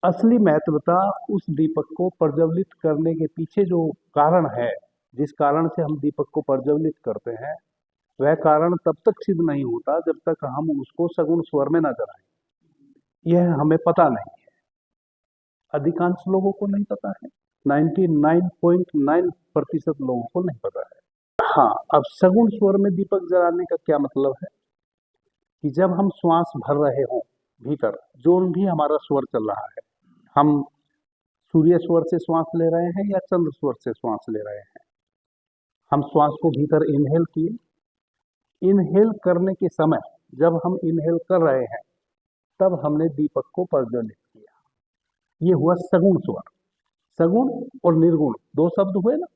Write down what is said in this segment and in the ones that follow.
असली महत्वता उस दीपक को प्रज्वलित करने के पीछे जो कारण है, जिस कारण से हम दीपक को प्रज्वलित करते हैं, वह कारण तब तक सिद्ध नहीं होता जब तक हम उसको सगुण स्वर में न जलाएं। यह हमें पता नहीं है, अधिकांश लोगों को नहीं पता है, 99.9% लोगों को नहीं पता है। हाँ, अब सगुण स्वर में दीपक जलाने का क्या मतलब है कि जब हम श्वास भर रहे हों भीतर, जो भी हमारा स्वर चल रहा है, हम सूर्य स्वर से श्वास ले रहे हैं या चंद्र स्वर से श्वास ले रहे हैं, हम श्वास को भीतर इनहेल किए, इनहेल करने के समय जब हम इनहेल कर रहे हैं तब हमने दीपक को प्रज्वलित किया। ये हुआ सगुण स्वर। सगुण और निर्गुण दो शब्द हुए ना।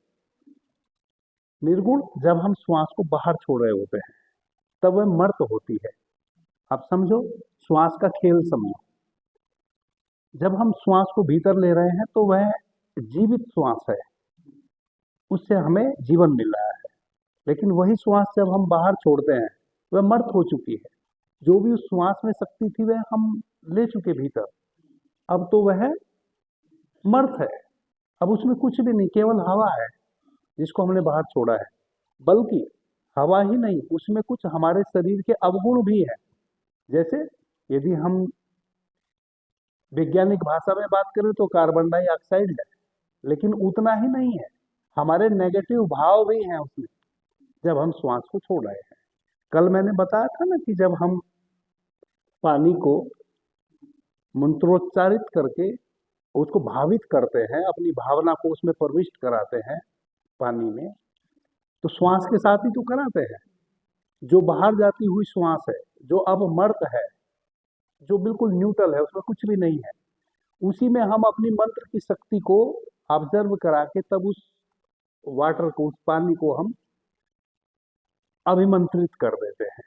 निर्गुण जब हम श्वास को बाहर छोड़ रहे होते हैं तब वह मर्त होती है। आप समझो, श्वास का खेल समझो। जब हम श्वास को भीतर ले रहे हैं तो वह जीवित श्वास है, उससे हमें जीवन मिल रहा है। लेकिन वही श्वास जब हम बाहर छोड़ते हैं वह मर्त हो चुकी है। जो भी उस श्वास में शक्ति थी वह हम ले चुके भीतर, अब तो वह मर्त है। अब उसमें कुछ भी नहीं, केवल हवा है जिसको हमने बाहर छोड़ा है। बल्कि हवा ही नहीं, उसमें कुछ हमारे शरीर के अवगुण भी है। जैसे यदि हम वैज्ञानिक भाषा में बात करें तो कार्बन डाइऑक्साइड है, लेकिन उतना ही नहीं है, हमारे नेगेटिव भाव भी हैं उसमें जब हम श्वास को छोड़ रहे हैं। कल मैंने बताया था ना कि जब हम पानी को मंत्रोच्चारित करके उसको भावित करते हैं, अपनी भावना को उसमें प्रविष्ट कराते हैं पानी में, तो श्वास के साथ ही तो कराते हैं। जो बाहर जाती हुई श्वास है, जो अब मर्त है, जो बिल्कुल न्यूट्रल है, उसमें कुछ भी नहीं है, उसी में हम अपनी मंत्र की शक्ति को ऑब्जर्व करा के तब उस वाटर को, उस पानी को हम अभिमंत्रित कर देते हैं,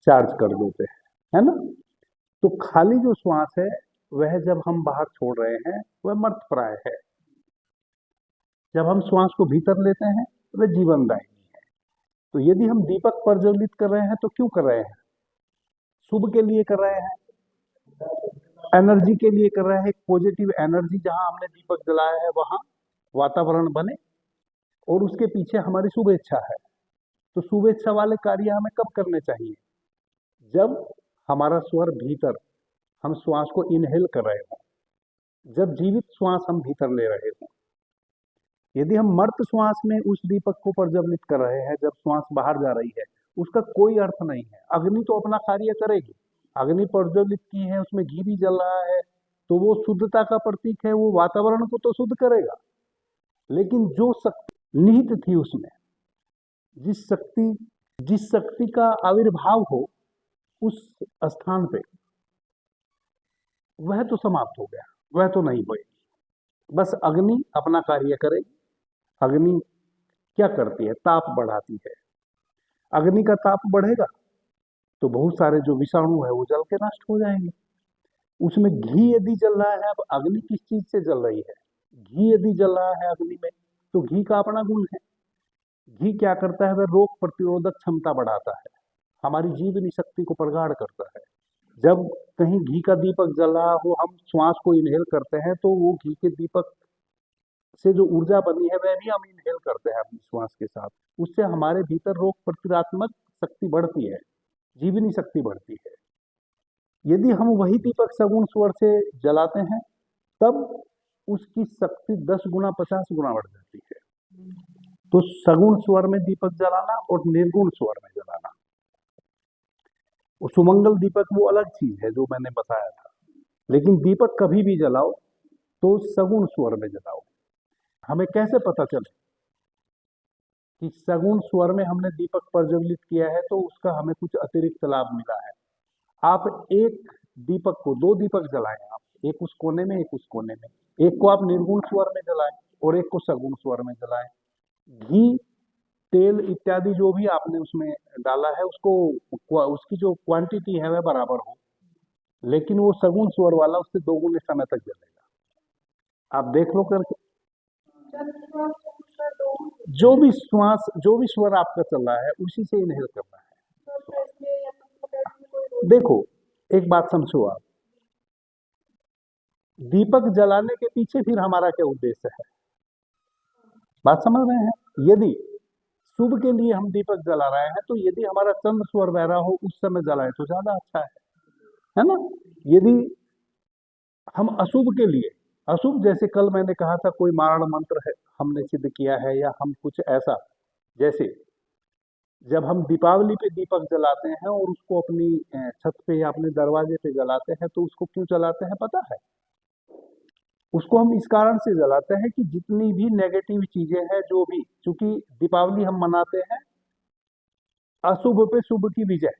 चार्ज कर देते हैं, है ना। तो खाली जो श्वास है वह जब हम बाहर छोड़ रहे हैं वह मर्त प्राय है। जब हम श्वास को भीतर लेते हैं वह जीवनदायिनी है। तो यदि हम दीपक प्रज्वलित कर रहे हैं तो क्यों कर रहे हैं? शुभ के लिए कर रहे हैं, एनर्जी के लिए कर रहे हैं। एक पॉजिटिव एनर्जी जहां हमने दीपक जलाया है वहां वातावरण बने, और उसके पीछे हमारी शुभेच्छा है। तो शुभेच्छा वाले कार्य हमें कब करने चाहिए? जब हमारा स्वर भीतर, हम श्वास को इनहेल कर रहे हो, जब जीवित श्वास हम भीतर ले रहे हो। यदि हम मर्त श्वास में उस दीपक को प्रज्वलित कर रहे हैं जब श्वास बाहर जा रही है, उसका कोई अर्थ नहीं है। अग्नि तो अपना कार्य करेगी, अग्नि प्रज्वलित की है, उसमें घी भी जल रहा है, तो वो शुद्धता का प्रतीक है, वो वातावरण को तो शुद्ध करेगा। लेकिन जो शक्ति निहित थी उसमें, जिस शक्ति का आविर्भाव हो उस स्थान पे, वह तो समाप्त हो गया, वह तो नहीं होएगी। बस अग्नि अपना कार्य करेगी। अग्नि क्या करती है? ताप बढ़ाती है। अग्नि का ताप बढ़ेगा तो बहुत सारे जो विषाणु है वो जल के नष्ट हो जाएंगे। उसमें घी यदि जल रहा है, अब अग्नि किस चीज से जल रही है? घी यदि जल रहा है अग्नि में, तो घी का अपना गुण है। घी क्या करता है? वह रोग प्रतिरोधक क्षमता बढ़ाता है, हमारी जीवनी शक्ति को प्रगाढ़ करता है। जब कहीं घी का दीपक जल रहा हो, हम श्वास को इनहेल करते हैं, तो वो घी के दीपक से जो ऊर्जा बनी है वह भी हम इनहेल करते हैं अपनी श्वास के साथ। उससे हमारे भीतर रोग प्रतिरोधात्मक शक्ति बढ़ती है, जीवनी शक्ति बढ़ती है। यदि हम वही दीपक सगुण स्वर से जलाते हैं तब उसकी शक्ति 10 गुना 50 गुना बढ़ जाती है। तो सगुण स्वर में दीपक जलाना और निर्गुण स्वर में जलाना, सुमंगल दीपक वो अलग चीज है जो मैंने बताया था। लेकिन दीपक कभी भी जलाओ तो सगुण स्वर में जलाओ। हमें कैसे पता चले कि सगुण स्वर में हमने दीपक प्रज्वलित किया है तो उसका हमें कुछ अतिरिक्त लाभ मिला है? आप एक दीपक को, 2 दीपक जलाएं आप, एक उस कोने में, एक उस कोने में। एक को आप निर्गुण स्वर में जलाएं और एक को सगुण स्वर में जलाएं। घी, तेल इत्यादि जो भी आपने उसमें डाला है उसको, उसकी जो क्वांटिटी है वह बराबर हो, लेकिन वो सगुण स्वर वाला उससे 2 गुने समय तक जलेगा। आप देख लो करके। जो भी स्वर आपका चल रहा है उसी से इनहेल करना है। देखो, एक बात समझो आप, दीपक जलाने के पीछे फिर हमारा क्या उद्देश्य है, बात समझ रहे हैं। यदि शुभ के लिए हम दीपक जला रहे हैं तो यदि हमारा चंद्र स्वर बह रहा हो उस समय जलाए तो ज्यादा अच्छा है ना। यदि हम अशुभ के लिए, अशुभ जैसे कल मैंने कहा था कोई मारण मंत्र है हमने सिद्ध किया है, या हम कुछ ऐसा, जैसे जब हम दीपावली पे दीपक जलाते हैं और उसको अपनी छत पे या अपने दरवाजे पे जलाते हैं, तो उसको क्यों जलाते हैं पता है? उसको हम इस कारण से जलाते हैं कि जितनी भी नेगेटिव चीजें हैं, जो भी, चूंकि दीपावली हम मनाते हैं अशुभ पे शुभ की विजय,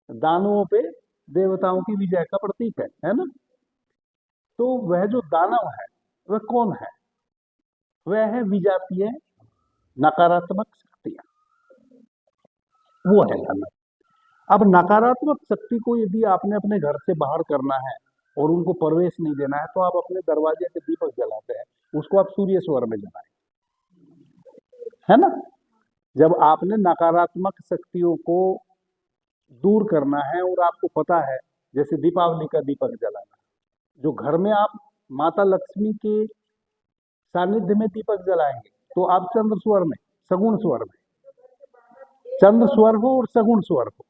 दानवों पे देवताओं की विजय का प्रतीक है ना। तो वह जो दानव है वह कौन है? वह है विजातीय नकारात्मक शक्तियां, वो है दानव। अब नकारात्मक शक्ति को यदि आपने अपने घर से बाहर करना है और उनको प्रवेश नहीं देना है, तो आप अपने दरवाजे पे दीपक जलाते हैं, उसको आप सूर्य स्वर में जलाएं, है ना। जब आपने नकारात्मक शक्तियों को दूर करना है और आपको पता है, जैसे दीपावली का दीपक जलाना, जो घर में आप माता लक्ष्मी के सानिध्य में दीपक जलाएंगे, तो आप चंद्र स्वर में, सगुण स्वर में, चंद्र स्वर हो और सगुण स्वर हो।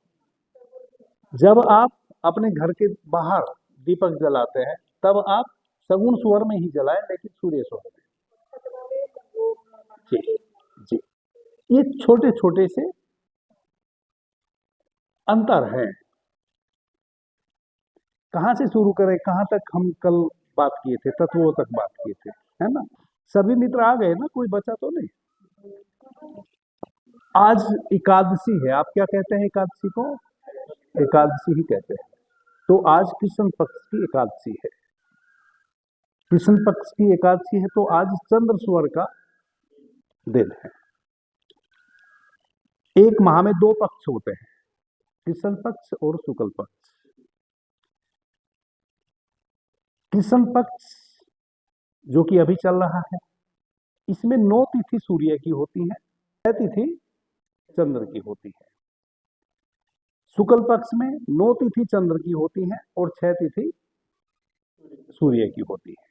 जब आप अपने घर के बाहर दीपक जलाते हैं तब आप सगुण स्वर में ही जलाएं, लेकिन सूर्य स्वर में। जी जी, ये छोटे छोटे से अंतर है। कहां से शुरू करें, कहां तक हम कल बात किए थे, तत्वों तक बात किए थे, है ना। सभी मित्र आ गए ना, कोई बचा तो नहीं? आज एकादशी है, आप क्या कहते हैं एकादशी को? एकादशी ही कहते हैं। तो आज कृष्ण पक्ष की एकादशी है, कृष्ण पक्ष की एकादशी है, तो आज चंद्र स्वर का दिन है। एक माह में दो पक्ष होते हैं, कृष्ण पक्ष और शुक्ल पक्ष। कृष्ण पक्ष जो कि अभी चल रहा है, इसमें 9 तिथि सूर्य की होती है, 6 तिथि चंद्र की होती है। शुक्ल पक्ष में 9 तिथि चंद्र की होती है और 6 तिथि सूर्य की होती है।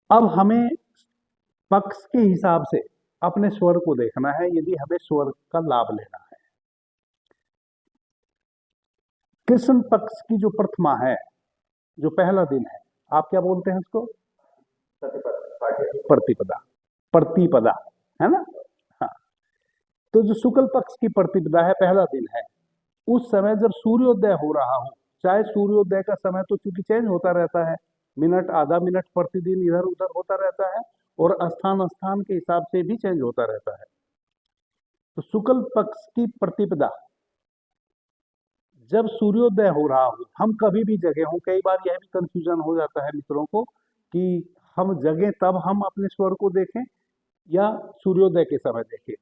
अब हमें पक्ष के हिसाब से अपने स्वर को देखना है, यदि हमें स्वर का लाभ लेना है। कृष्ण पक्ष की जो प्रथमा है, जो पहला दिन है, आप क्या बोलते हैं उसको? प्रतिपदा, प्रतिपदा, है ना। हाँ, तो जो शुक्ल पक्ष की प्रतिपदा है, पहला दिन है, उस समय जब सूर्योदय हो रहा हो, चाहे सूर्योदय का समय तो चूंकि चेंज होता रहता है, मिनट आधा मिनट प्रतिदिन इधर उधर होता रहता है, और स्थान स्थान के हिसाब से भी चेंज होता रहता है। तो शुक्ल पक्ष की प्रतिपदा जब सूर्योदय हो रहा हो, हम कभी भी जगे हों, कई बार यह भी कंफ्यूजन हो जाता है मित्रों को कि हम जगे तब हम अपने स्वर को देखें या सूर्योदय के समय देखें,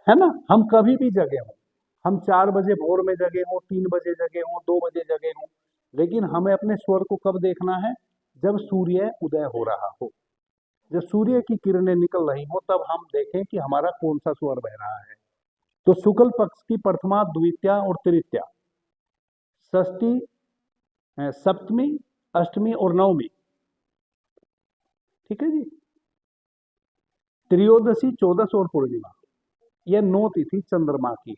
है ना। हम कभी भी जगे हों, हम 4 बजे भोर में जगे हों, 3 बजे जगे हों, 2 बजे जगे हों, लेकिन हमें अपने स्वर को कब देखना है? जब सूर्य उदय हो रहा हो, जब सूर्य की किरणें निकल रही हो, तब हम देखें कि हमारा कौन सा स्वर बह रहा है। तो शुक्ल पक्ष की प्रथमा, द्वितीया और तृतीया, षष्ठी, सप्तमी, अष्टमी और नवमी, ठीक है जी, त्रयोदशी, चौदस और पूर्णिमा, यह 9 तिथि चंद्रमा की है।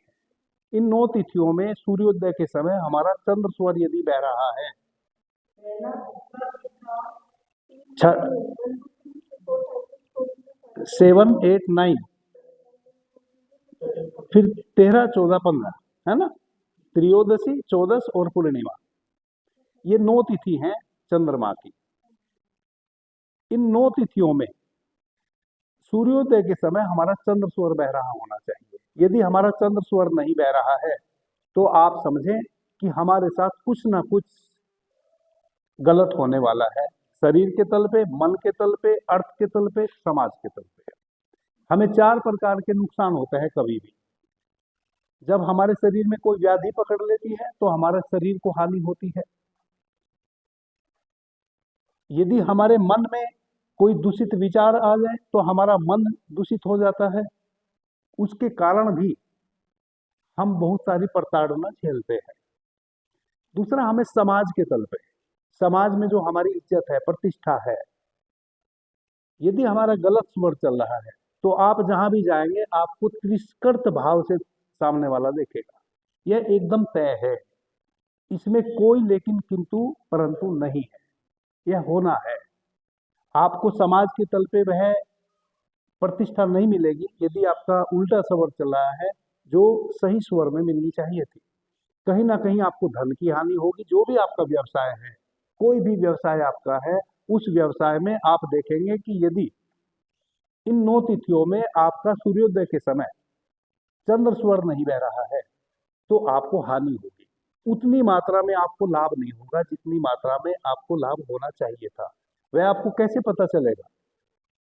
इन 9 तिथियों में सूर्योदय के समय हमारा चंद्र स्वर यदि बह रहा है, 7, 8, 9, फिर 13, 14, 15, है ना, त्रयोदशी, चौदस और पूर्णिमा, ये 9 तिथि हैं चंद्रमा की। इन 9 तिथियों में सूर्योदय के समय हमारा चंद्र स्वर बह रहा होना चाहिए। यदि हमारा चंद्र स्वर नहीं बह रहा है, तो आप समझें कि हमारे साथ कुछ ना कुछ गलत होने वाला है, शरीर के तल पे, मन के तल पे, अर्थ के तल पे, समाज के तल पे। हमें 4 प्रकार के नुकसान होते हैं कभी भी। जब हमारे शरीर में कोई व्याधि पकड़ लेती है तो हमारे शरीर को हानि होती है। यदि हमारे मन में कोई दूषित विचार आ जाए तो हमारा मन दूषित हो जाता है, उसके कारण भी हम बहुत सारी प्रताड़ना झेलते हैं। दूसरा, हमें समाज के तल पे, समाज में जो हमारी इज्जत है, प्रतिष्ठा है, यदि हमारा गलत स्वर चल रहा है तो आप जहां भी जाएंगे आपको तिरस्कृत भाव से सामने वाला देखेगा। यह एकदम तय है, इसमें कोई लेकिन किंतु परंतु नहीं है, यह होना है। आपको समाज के तल पे वह प्रतिष्ठा नहीं मिलेगी यदि आपका उल्टा स्वर चल रहा है जो सही स्वर में मिलनी चाहिए थी। कहीं ना कहीं आपको धन की हानि होगी। जो भी आपका व्यवसाय है, कोई भी व्यवसाय आपका है, उस व्यवसाय में आप देखेंगे कि यदि इन 9 तिथियों में आपका सूर्योदय के समय चंद्र स्वर नहीं बह रहा है तो आपको हानि होगी। उतनी मात्रा में आपको लाभ नहीं होगा जितनी मात्रा में आपको लाभ होना चाहिए था। वह आपको कैसे पता चलेगा?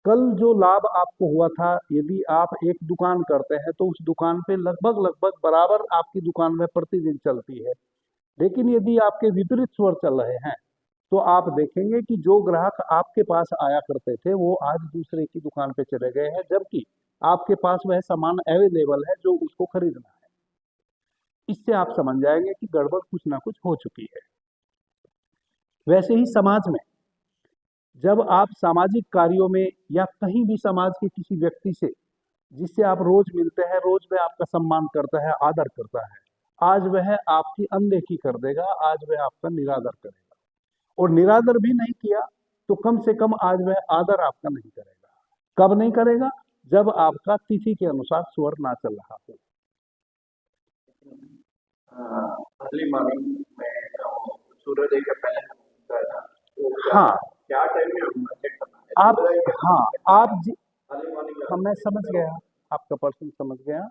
कल जो लाभ आपको हुआ था, यदि आप एक दुकान करते हैं तो उस दुकान पे लगभग लगभग बराबर आपकी दुकान में प्रतिदिन चलती है। लेकिन यदि आपके विपरीत स्वर चल रहे हैं तो आप देखेंगे कि जो ग्राहक आपके पास आया करते थे वो आज दूसरे की दुकान पे चले गए हैं, जबकि आपके पास वह सामान अवेलेबल है जो उसको खरीदना है। इससे आप समझ जाएंगे कि गड़बड़ कुछ ना कुछ हो चुकी है। वैसे ही समाज में जब आप सामाजिक कार्यों में या कहीं भी समाज के किसी व्यक्ति से जिससे आप रोज मिलते हैं, रोज वह आपका सम्मान करता है, आदर करता है, आज वह आपकी अनदेखी कर देगा, आज वह आपका निरादर करेगा। और निरादर भी नहीं किया तो कम से कम आज वह आदर आपका नहीं करेगा। कब नहीं करेगा? जब आपका तिथि के अनुसार स्वर ना चल रहा हो। अर्ली मॉर्निंग में सूर्योदय के पहले होता है ना, तो हाँ, क्या टाइम में होना चेक करना है? आप हाँ आप अर्ली मॉर्निंग हाँ, मैं समझ गया, आपका प्रश्न समझ गया।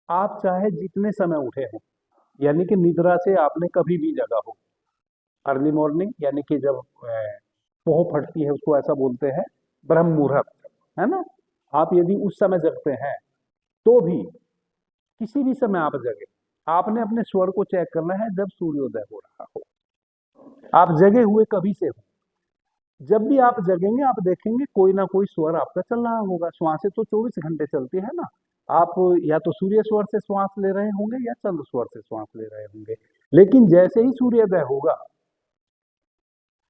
आप चाहे जितने समय उठे हो, यानी कि निद्रा से आपने कभी भी जगा हो, अर्ली मॉर्निंग यानी कि जब पोह फटती है उसको ऐसा बोलते हैं ब्रह्म मुहूर्त, है ना। आप यदि उस समय जगते हैं तो भी किसी भी समय आप जगे, आपने अपने स्वर को चेक करना है जब सूर्योदय हो रहा हो। आप जगे हुए कभी से हो, जब भी आप जगेंगे आप देखेंगे कोई ना कोई स्वर आपका चल रहा होगा। श्वासें तो 24 घंटे चलती है ना। आप या तो सूर्य स्वर से श्वास ले रहे होंगे या चंद्र स्वर से श्वास ले रहे होंगे, लेकिन जैसे ही सूर्योदय होगा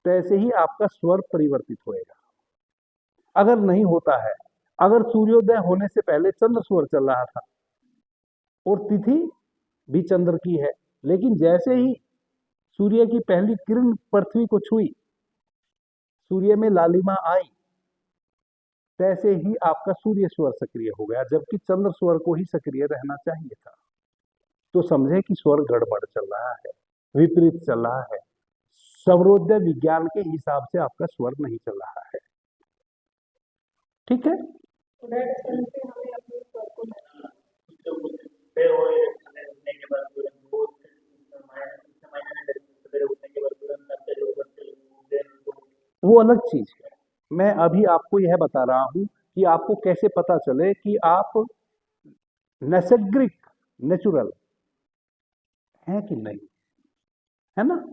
तैसे ही आपका स्वर परिवर्तित होएगा। अगर नहीं होता है, अगर सूर्योदय होने से पहले चंद्र स्वर चल रहा था और तिथि भी चंद्र की है, लेकिन जैसे ही सूर्य की पहली किरण पृथ्वी को छुई, सूर्य में लालिमा आई, तैसे ही आपका सूर्य स्वर सक्रिय हो गया, जबकि चंद्र स्वर को ही सक्रिय रहना चाहिए था। तो समझे कि स्वर गड़बड़ चल रहा है, विपरीत चल रहा है। सौरोदय विज्ञान के हिसाब से आपका स्वर नहीं चल रहा है। ठीक है। वो अलग चीज है। मैं अभी आपको यह बता रहा हूं कि आपको कैसे पता चले कि आप नैसर्गिक नेचुरल हैं कि नहीं, है ना।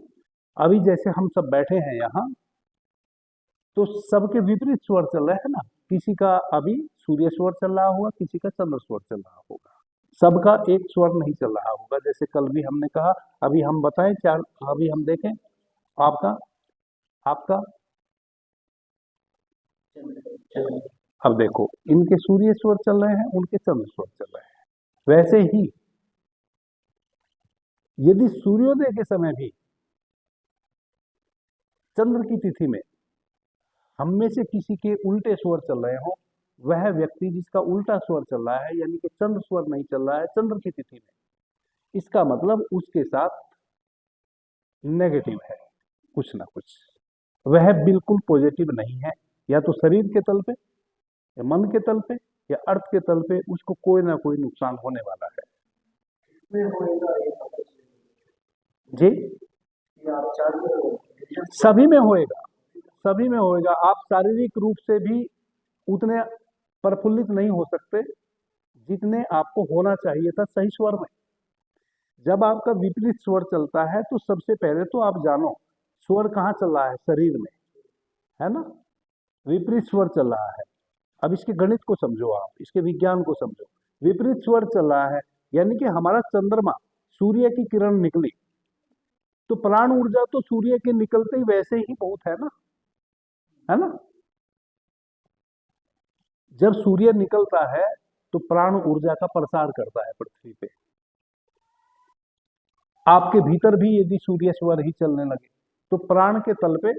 अभी जैसे हम सब बैठे हैं यहाँ, तो सबके विपरीत स्वर चल रहे हैं ना। किसी का अभी सूर्य स्वर चल रहा होगा, किसी का चंद्र स्वर चल रहा होगा, सबका एक स्वर नहीं चल रहा होगा। जैसे कल भी हमने कहा, अभी हम बताएं चार, अभी हम देखें आपका आपका अब देखो, इनके सूर्य स्वर चल रहे हैं, उनके चंद्र स्वर चल रहे हैं। वैसे ही यदि सूर्योदय के समय भी चंद्र की तिथि में हम में से किसी के उल्टे स्वर चल रहे हो, वह व्यक्ति जिसका उल्टा स्वर चल रहा है, यानी कि चंद्र स्वर नहीं चल रहा है चंद्र की तिथि में, इसका मतलब उसके साथ नेगेटिव है कुछ ना कुछ। वह बिल्कुल पॉजिटिव नहीं है, या तो शरीर के तल पे या मन के तल पे या अर्थ के तल पे उसको कोई ना कोई नुकसान होने वाला है। जी, सभी में होएगा, सभी में होएगा। आप शारीरिक रूप से भी उतने प्रफुल्लित नहीं हो सकते जितने आपको होना चाहिए था सही स्वर में। जब आपका विपरीत स्वर चलता है तो सबसे पहले तो आप जानो स्वर कहाँ चल रहा है, शरीर में, है ना। विपरीत स्वर चल रहा है। अब इसके गणित को समझो, आप इसके विज्ञान को समझो। विपरीत स्वर चल रहा है यानी कि हमारा चंद्रमा, सूर्य की किरण निकली, तो प्राण ऊर्जा तो सूर्य के निकलते ही वैसे ही बहुत है ना। जब सूर्य निकलता है तो प्राण ऊर्जा का प्रसार करता है पृथ्वी पे। आपके भीतर भी यदि सूर्य स्वर ही चलने लगे तो प्राण के तल पे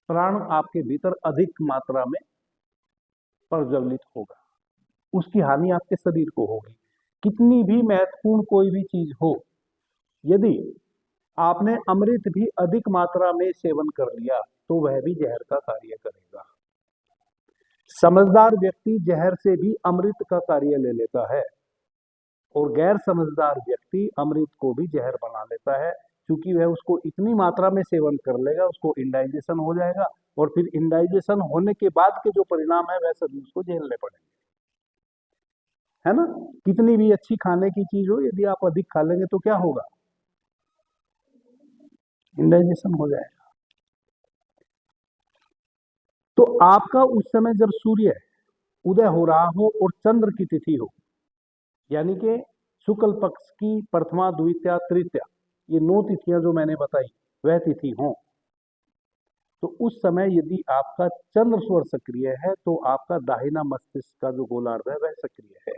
प्राण आपके भीतर अधिक मात्रा में प्रज्वलित होगा, उसकी हानि आपके शरीर को होगी। कितनी भी महत्वपूर्ण कोई भी चीज हो, यदि आपने अमृत भी अधिक मात्रा में सेवन कर लिया तो वह भी जहर का कार्य करेगा। समझदार व्यक्ति जहर से भी अमृत का कार्य ले लेता है और गैर समझदार व्यक्ति अमृत को भी जहर बना लेता है, क्योंकि वह उसको इतनी मात्रा में सेवन कर लेगा, उसको इंडाइजेशन हो जाएगा और फिर इंडाइजेशन होने के बाद के जो परिणाम है वह सभी उसको झेलने पड़ेंगे, है ना। कितनी भी अच्छी खाने की चीज हो, यदि आप अधिक खा लेंगे तो क्या होगा, इंडाइजेशन हो जाएगा। तो आपका उस समय जब सूर्य उदय हो रहा हो और चंद्र की तिथि हो, यानी कि शुक्ल पक्ष की प्रथमा द्वितीया तृतीया, ये 9 तिथियां जो मैंने बताई वह तिथि हो, तो उस समय यदि आपका चंद्र स्वर सक्रिय है तो आपका दाहिना मस्तिष्क का जो गोलार्ध है वह सक्रिय है।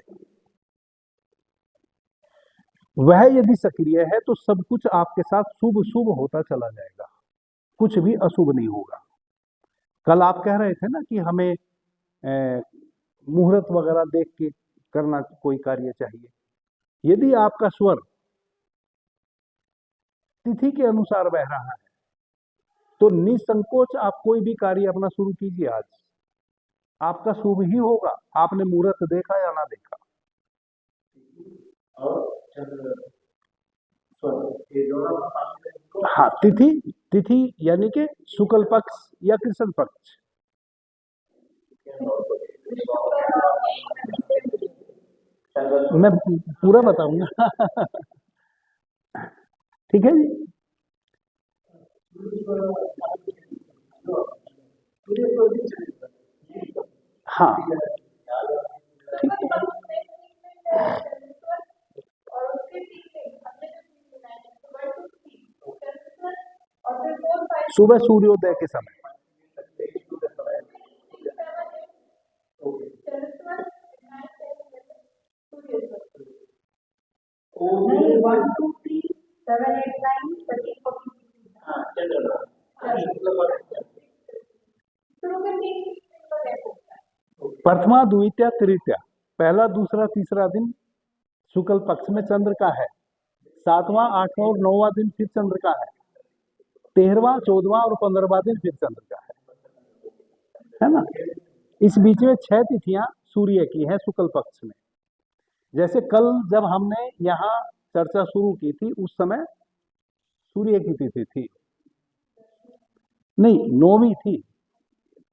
वह यदि सक्रिय है तो सब कुछ आपके साथ शुभ शुभ होता चला जाएगा, कुछ भी अशुभ नहीं होगा। कल आप कह रहे थे ना कि हमें मुहूर्त वगैरह देख के करना कोई कार्य चाहिए। यदि आपका स्वर तिथि के अनुसार बह रहा है तो निसंकोच आप कोई भी कार्य अपना शुरू कीजिए, आज आपका शुभ ही होगा, आपने मुहूर्त देखा या ना देखा। हाँ, तिथि यानी कि शुक्ल पक्ष या कृष्ण पक्ष। मैं पूरा बताऊंगा ठीक है जी। हाँ ठीक है। सुबह सूर्योदय के समय प्रथमा द्वितीया तृतीया, पहला दूसरा तीसरा दिन शुक्ल पक्ष में चंद्र का है, 7वां 8वां और 9वां दिन फिर चंद्र का है, 13वां 14वां और 15वां दिन फिर चंद्र का है ना। इस बीच में 6 तिथियां सूर्य की है शुक्ल पक्ष में। जैसे कल जब हमने यहाँ चर्चा शुरू की थी उस समय सूर्य की तिथि थी, नहीं 9वीं थी,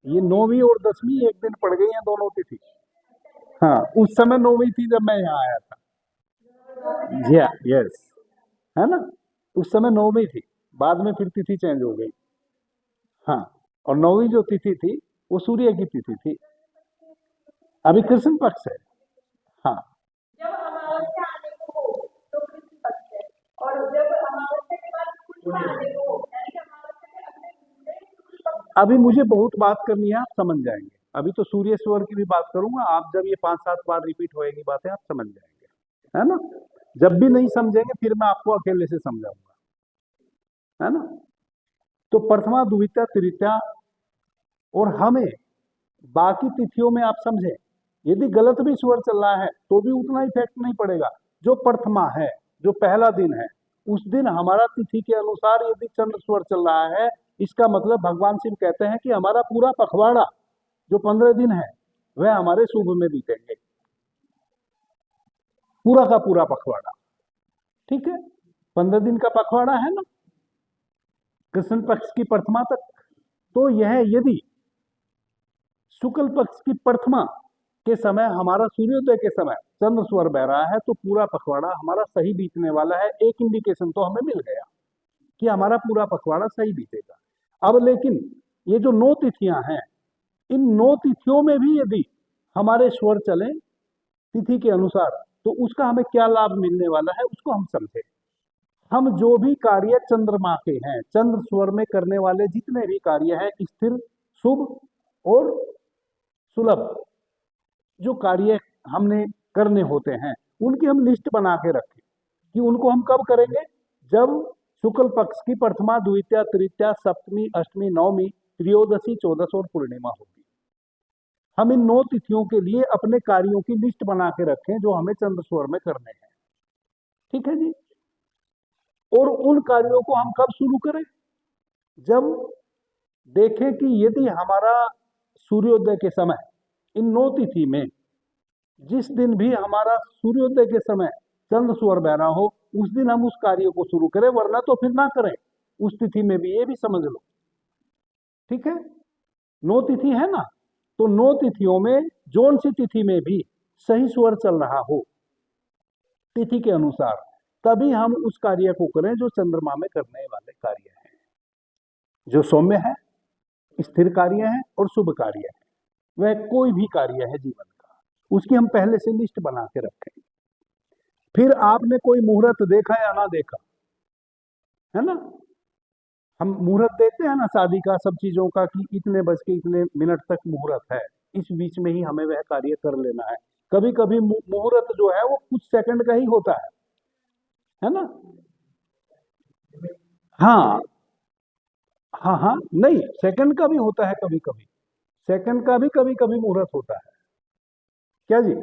ये 9वीं और 10वीं एक दिन पड़ गई हैं दोनों तिथि। हाँ, उस समय 9वीं थी जब मैं यहाँ आया था जी, यस, है ना, उस समय 9वीं थी, बाद में फिर तिथि चेंज हो गई। हाँ, और 9वीं जो तिथि थी वो सूर्य की तिथि थी, अभी कृष्ण पक्ष है। हाँ, जब अमावस्या आने को हो तो कृष्ण पक्ष है, और जब अमावस्या के बाद पूर्णिमा आने को हो यानी कि अमावस्या के अगले दिन शुक्ल पक्ष। अभी मुझे बहुत बात करनी है, आप समझ जाएंगे। अभी तो सूर्य स्वर की भी बात करूंगा, आप जब ये 5-7 बार रिपीट होएगी बातें आप समझ जाएंगे, है ना। जब भी नहीं समझेंगे फिर मैं आपको अकेले से समझाऊंगा, है ना। तो प्रथमा द्वितीया तृतीया, और हमें बाकी तिथियों में आप समझे, यदि गलत भी स्वर चल रहा है तो भी उतना इफेक्ट नहीं पड़ेगा। जो प्रथमा है, जो पहला दिन है, उस दिन हमारा तिथि के अनुसार यदि चंद्र स्वर चल रहा है, इसका मतलब भगवान शिव कहते हैं कि हमारा पूरा पखवाड़ा जो 15 दिन है वह हमारे शुभ में बीतेंगे, पूरा का पूरा पखवाड़ा। ठीक है, 15 दिन का पखवाड़ा है ना, कृष्ण पक्ष की प्रथमा तक। तो यह यदि शुक्ल पक्ष की प्रथमा के समय हमारा सूर्योदय के समय चंद्र स्वर बह रहा है तो पूरा पखवाड़ा हमारा सही बीतने वाला है। एक इंडिकेशन तो हमें मिल गया कि हमारा पूरा पखवाड़ा सही बीतेगा। अब लेकिन ये जो 9 तिथियां हैं, इन 9 तिथियों में भी यदि हमारे स्वर चले तिथि के अनुसार तो उसका हमें क्या लाभ मिलने वाला है उसको हम समझे। हम जो भी कार्य चंद्रमा के हैं, चंद्र स्वर में करने वाले जितने भी कार्य हैं, स्थिर, शुभ और सुलभ, जो कार्य हमने करने होते हैं उनकी हम लिस्ट बना के रखें कि उनको हम कब करेंगे, जब शुक्ल पक्ष की प्रथमा, द्वितीया, तृतीया, सप्तमी, अष्टमी, नवमी, त्रयोदशी, चौदस और पूर्णिमा होगी। हम इन 9 तिथियों के लिए अपने कार्यों की लिस्ट बना के रखें जो हमें चंद्र स्वर में करने हैं। ठीक है जी। और उन कार्यों को हम कब शुरू करें, जब देखें कि यदि हमारा सूर्योदय के समय इन 9 तिथि में जिस दिन भी हमारा सूर्योदय के समय चंद्र स्वर बह रहा हो, उस दिन हम उस कार्य को शुरू करें, वरना तो फिर ना करें उस तिथि में भी, ये भी समझ लो। ठीक है, 9 तिथि है ना, तो 9 तिथियों में जौन सी तिथि में भी सही स्वर चल रहा हो तिथि के अनुसार, तभी हम उस कार्य को करें जो चंद्रमा में करने वाले कार्य हैं, जो सौम्य है, स्थिर कार्य है और शुभ कार्य है। वह कोई भी कार्य है जीवन का, उसकी हम पहले से लिस्ट बना के रखें। फिर आपने कोई मुहूर्त देखा या ना देखा, है ना, हम मुहूर्त देखते हैं ना शादी का, सब चीजों का, कि इतने बज के इतने मिनट तक मुहूर्त है, इस बीच में ही हमें वह कार्य कर लेना है। कभी कभी मुहूर्त जो है वो कुछ सेकंड का ही होता है ना। हाँ हाँ हाँ, नहीं, सेकंड का भी होता है, कभी कभी सेकंड का भी कभी कभी मुहूर्त होता है। क्या जी,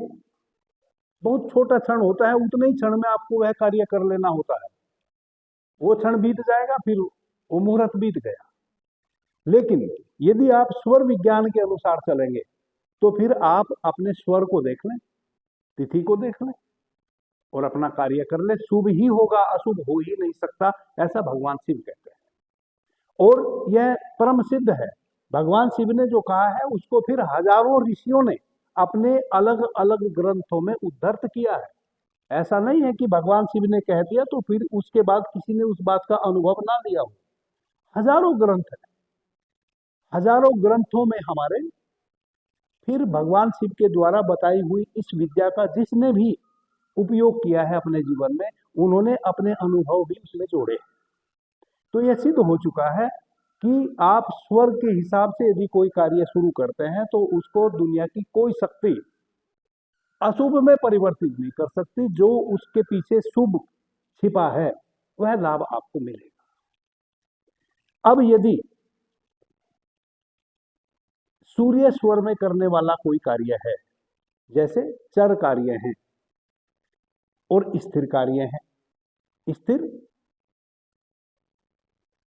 बहुत छोटा क्षण होता है, उतने ही क्षण में आपको वह कार्य कर लेना होता है। वो क्षण बीत जाएगा, फिर वो मुहूर्त बीत गया। लेकिन यदि आप स्वर विज्ञान के अनुसार चलेंगे तो फिर आप अपने स्वर को देख लें, तिथि को देख लें और अपना कार्य कर ले। शुभ ही होगा, अशुभ हो ही नहीं सकता, ऐसा भगवान शिव कहते हैं। और यह परम सिद्ध है, भगवान शिव ने जो कहा है उसको फिर हजारों ऋषियों ने अपने अलग अलग ग्रंथों में उद्धृत किया है। ऐसा नहीं है कि भगवान शिव ने कह दिया तो फिर उसके बाद किसी ने उस बात का अनुभव ना लिया हो। हजारों ग्रंथ है, हजारों ग्रंथों में हमारे फिर भगवान शिव के द्वारा बताई हुई इस विद्या का जिसने भी उपयोग किया है अपने जीवन में, उन्होंने अपने अनुभव भी उसमें जोड़े। तो यह सिद्ध हो चुका है कि आप स्वर के हिसाब से यदि कोई कार्य शुरू करते हैं तो उसको दुनिया की कोई शक्ति अशुभ में परिवर्तित नहीं कर सकती। जो उसके पीछे शुभ छिपा है वह लाभ आपको मिलेगा। अब यदि सूर्य स्वर में करने वाला कोई कार्य है, जैसे चर कार्य हैं और स्थिर कार्य हैं। स्थिर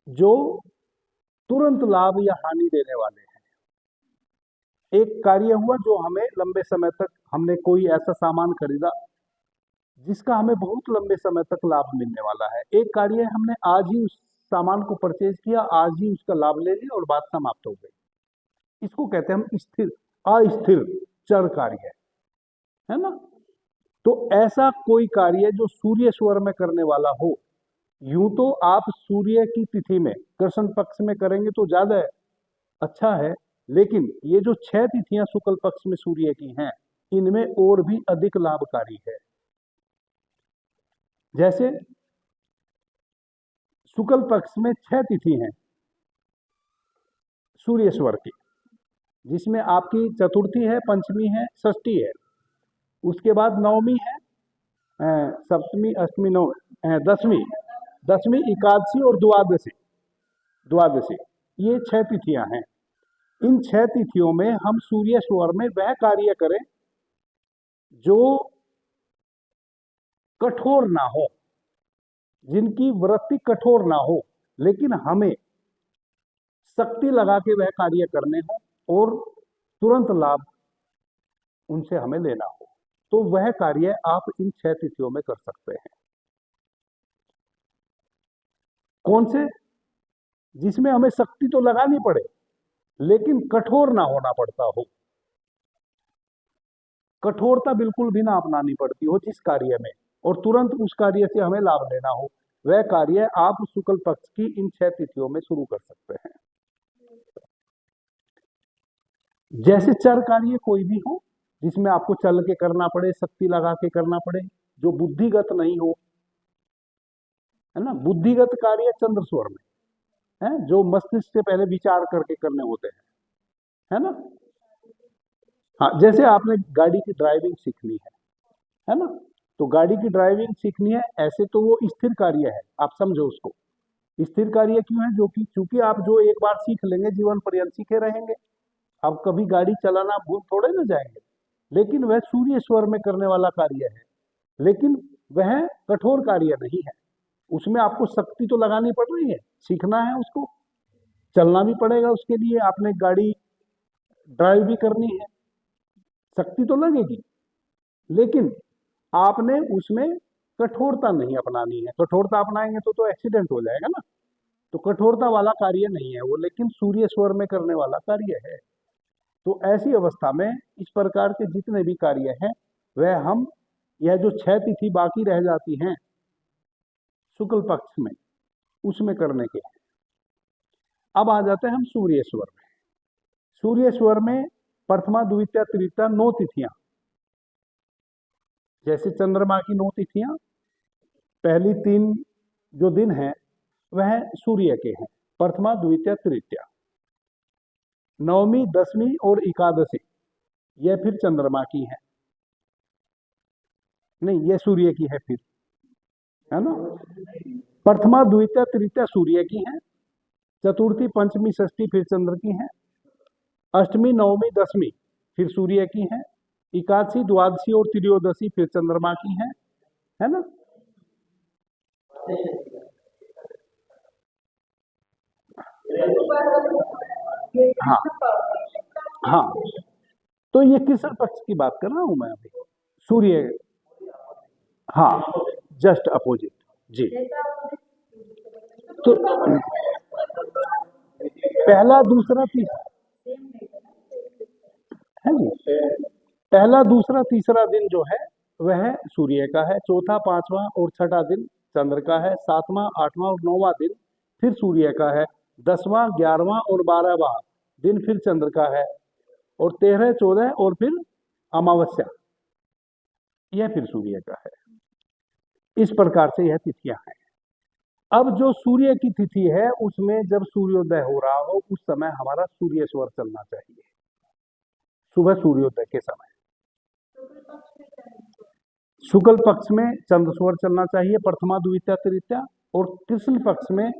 जो तुरंत लाभ या हानि देने वाले हैं। एक कार्य हुआ जो हमें लंबे समय तक, हमने कोई ऐसा सामान खरीदा जिसका हमें बहुत लंबे समय तक लाभ मिलने वाला है। एक कार्य हमने आज ही उस सामान को परचेज किया, आज ही उसका लाभ ले लिया और बात समाप्त हो गई। इसको कहते हैं हम स्थिर, अस्थिर चर कार्य, है ना। तो ऐसा कोई कार्य जो सूर्य स्वर में करने वाला हो, यूं तो आप सूर्य की तिथि में कृष्ण पक्ष में करेंगे तो ज्यादा अच्छा है, लेकिन ये जो 6 तिथियां शुक्ल पक्ष में सूर्य की हैं, इनमें और भी अधिक लाभकारी है। जैसे शुक्ल पक्ष में 6 तिथि हैं सूर्य स्वर की, जिसमें आपकी चतुर्थी है, पंचमी है, षष्ठी है, उसके बाद नवमी है, सप्तमी, अष्टमी, नौ, दसवीं, एकादशी और द्वादशी, ये 6 तिथियां हैं। इन 6 तिथियों में हम सूर्य स्वर में वह कार्य करें जो कठोर ना हो, जिनकी वृत्ति कठोर ना हो, लेकिन हमें शक्ति लगा के वह कार्य करने हो और तुरंत लाभ उनसे हमें लेना हो, तो वह कार्य आप इन 6 तिथियों में कर सकते हैं। कौन से? जिसमें हमें शक्ति तो लगानी पड़े लेकिन कठोर ना होना पड़ता हो, कठोरता बिल्कुल भी ना अपनानी पड़ती हो जिस कार्य में, और तुरंत उस कार्य से हमें लाभ लेना हो, वह कार्य आप शुक्ल पक्ष की इन 6 तिथियों में शुरू कर सकते हैं। जैसे चर कार्य कोई भी हो जिसमें आपको चल के करना पड़े, शक्ति लगा के करना पड़े, जो बुद्धिगत नहीं हो, है ना। बुद्धिगत कार्य चंद्र स्वर में है, जो मस्तिष्क से पहले विचार करके करने होते हैं, है ना। हाँ, जैसे आपने गाड़ी की ड्राइविंग सीखनी है ना, तो गाड़ी की ड्राइविंग सीखनी है, ऐसे तो वो स्थिर कार्य है, आप समझो उसको। स्थिर कार्य क्यों है, जो कि चूंकि आप जो एक बार सीख लेंगे जीवन पर्यंत सीखे रहेंगे, आप कभी गाड़ी चलाना भूल थोड़े ना जाएंगे। लेकिन वह सूर्य स्वर में करने वाला कार्य है, लेकिन वह कठोर कार्य नहीं है, उसमें आपको शक्ति तो लगानी पड़ रही है, सीखना है उसको, चलना भी पड़ेगा, उसके लिए आपने गाड़ी ड्राइव भी करनी है, शक्ति तो लगेगी, लेकिन आपने उसमें कठोरता नहीं अपनानी है। कठोरता अपनाएंगे तो एक्सीडेंट हो जाएगा ना, तो कठोरता वाला कार्य नहीं है वो, लेकिन सूर्य स्वर में करने वाला कार्य है। तो ऐसी अवस्था में इस प्रकार के जितने भी कार्य हैं वह हम, यह जो 6 तिथि बाकी रह जाती हैं शुक्ल पक्ष में, उसमें करने के हैं। अब आ जाते हैं हम सूर्य स्वर में। सूर्य स्वर में प्रथमा द्वितीया तृतीया 9 तिथियां, जैसे चंद्रमा की 9 तिथियां, पहली 3 जो दिन हैं वह सूर्य के हैं, प्रथमा द्वितीया तृतीया। नवमी, दसवीं और एकादशी यह फिर चंद्रमा की है, नहीं ये सूर्य की है फिर, है ना। प्रथमा द्वितीया तृतीया सूर्य की है, चतुर्थी पंचमी षष्ठी फिर चंद्र की है, अष्टमी नवमी दसवीं फिर सूर्य की है, एकादशी द्वादशी और त्रयोदशी फिर चंद्रमा की है ना। हाँ हाँ, तो ये कृष्ण पक्ष की बात कर रहा हूं मैं अभी, सूर्य, हाँ जस्ट अपोजिट जी। तो पहला दूसरा तीसरा है जी, पहला दूसरा तीसरा दिन जो है वह सूर्य का है, चौथा पांचवा और छठा दिन चंद्र का है, सातवां आठवां और 9वां दिन फिर सूर्य का है, 10वां 11वां और 12वां दिन फिर चंद्र का है, और 13 14 और फिर अमावस्या, यह फिर सूर्य का है। इस प्रकार से यह तिथियां हैं। अब जो सूर्य की तिथि है उसमें जब सूर्योदय हो रहा हो उस समय हमारा सूर्य स्वर चलना चाहिए, सुबह सूर्योदय के समय। शुक्ल पक्ष में चंद्र स्वर चलना चाहिए, प्रथमा द्वितीया तृतीया, और कृष्ण पक्ष में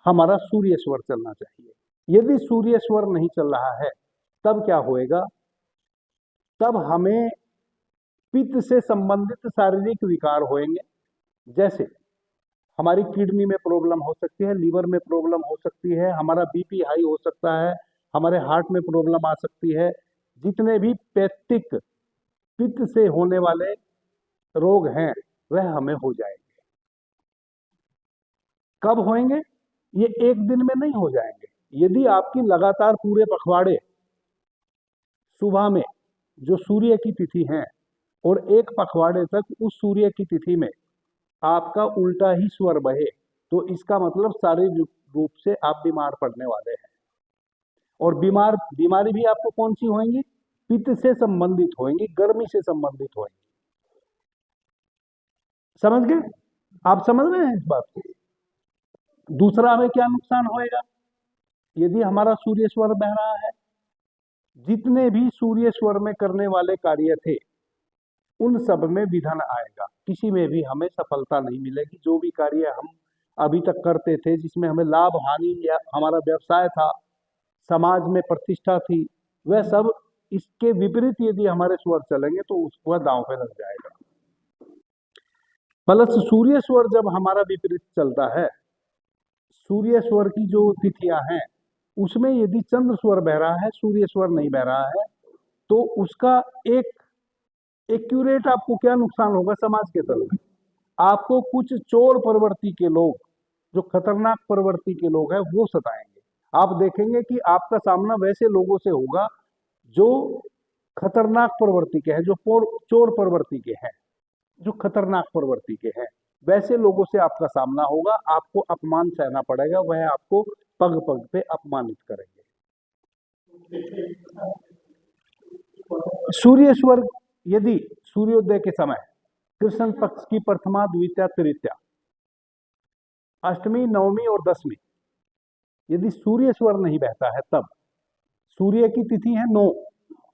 हमारा सूर्य स्वर चलना चाहिए। यदि सूर्य स्वर नहीं चल रहा है तब क्या होएगा, तब हमें पित्त से संबंधित शारीरिक विकार होंगे, जैसे हमारी किडनी में प्रॉब्लम हो सकती है, लीवर में प्रॉब्लम हो सकती है, हमारा बीपी हाई हो सकता है, हमारे हार्ट में प्रॉब्लम आ सकती है। जितने भी पैत्तिक पित्त से होने वाले रोग हैं वह हमें हो जाएंगे। कब होंगे, ये एक दिन में नहीं हो जाएंगे। यदि आपकी लगातार पूरे पखवाड़े सुबह में जो सूर्य की तिथि है और एक पखवाड़े तक उस सूर्य की तिथि में आपका उल्टा ही स्वर बहे, तो इसका मतलब शारीरिक रूप से आप बीमार पड़ने वाले हैं। और बीमारी भी आपको कौन सी होंगी, पित्त से संबंधित होंगी, गर्मी से संबंधित होंगी। समझ गए, आप समझ रहे हैं इस बात को। दूसरा हमें क्या नुकसान होएगा, यदि हमारा सूर्य स्वर बह रहा है, जितने भी सूर्य स्वर में करने वाले कार्य थे उन सब में विघ्न आएगा, किसी में भी हमें सफलता नहीं मिलेगी। जो भी कार्य हम अभी तक करते थे जिसमें हमें लाभ हानि या हमारा व्यवसाय था, समाज में प्रतिष्ठा थी, वह सब इसके विपरीत यदि हमारे स्वर चलेंगे तो वह दांव पे लग जाएगा। प्लस सूर्य स्वर जब हमारा विपरीत चलता है, सूर्य स्वर की जो तिथियां हैं उसमें यदि चंद्र स्वर बह रहा है, सूर्य स्वर नहीं बह रहा है, तो उसका एक एक्यूरेट आपको क्या नुकसान होगा समाज के तल में। आपको कुछ चोर प्रवृत्ति के लोग, जो खतरनाक प्रवृत्ति के लोग हैं, वो सताएंगे। आप देखेंगे कि आपका सामना वैसे लोगों से होगा जो खतरनाक प्रवृत्ति के हैं, जो चोर प्रवृत्ति के हैं, जो खतरनाक प्रवृत्ति के हैं, वैसे लोगों से आपका सामना होगा। आपको अपमान सहना पड़ेगा, वह आपको पग पग पे अपमानित करेंगे। सूर्य स्वर यदि सूर्योदय के समय कृष्ण पक्ष की प्रथमा द्वितीया तृतीया अष्टमी, नवमी और दसवीं यदि सूर्य स्वर नहीं बहता है तब सूर्य की तिथि है 9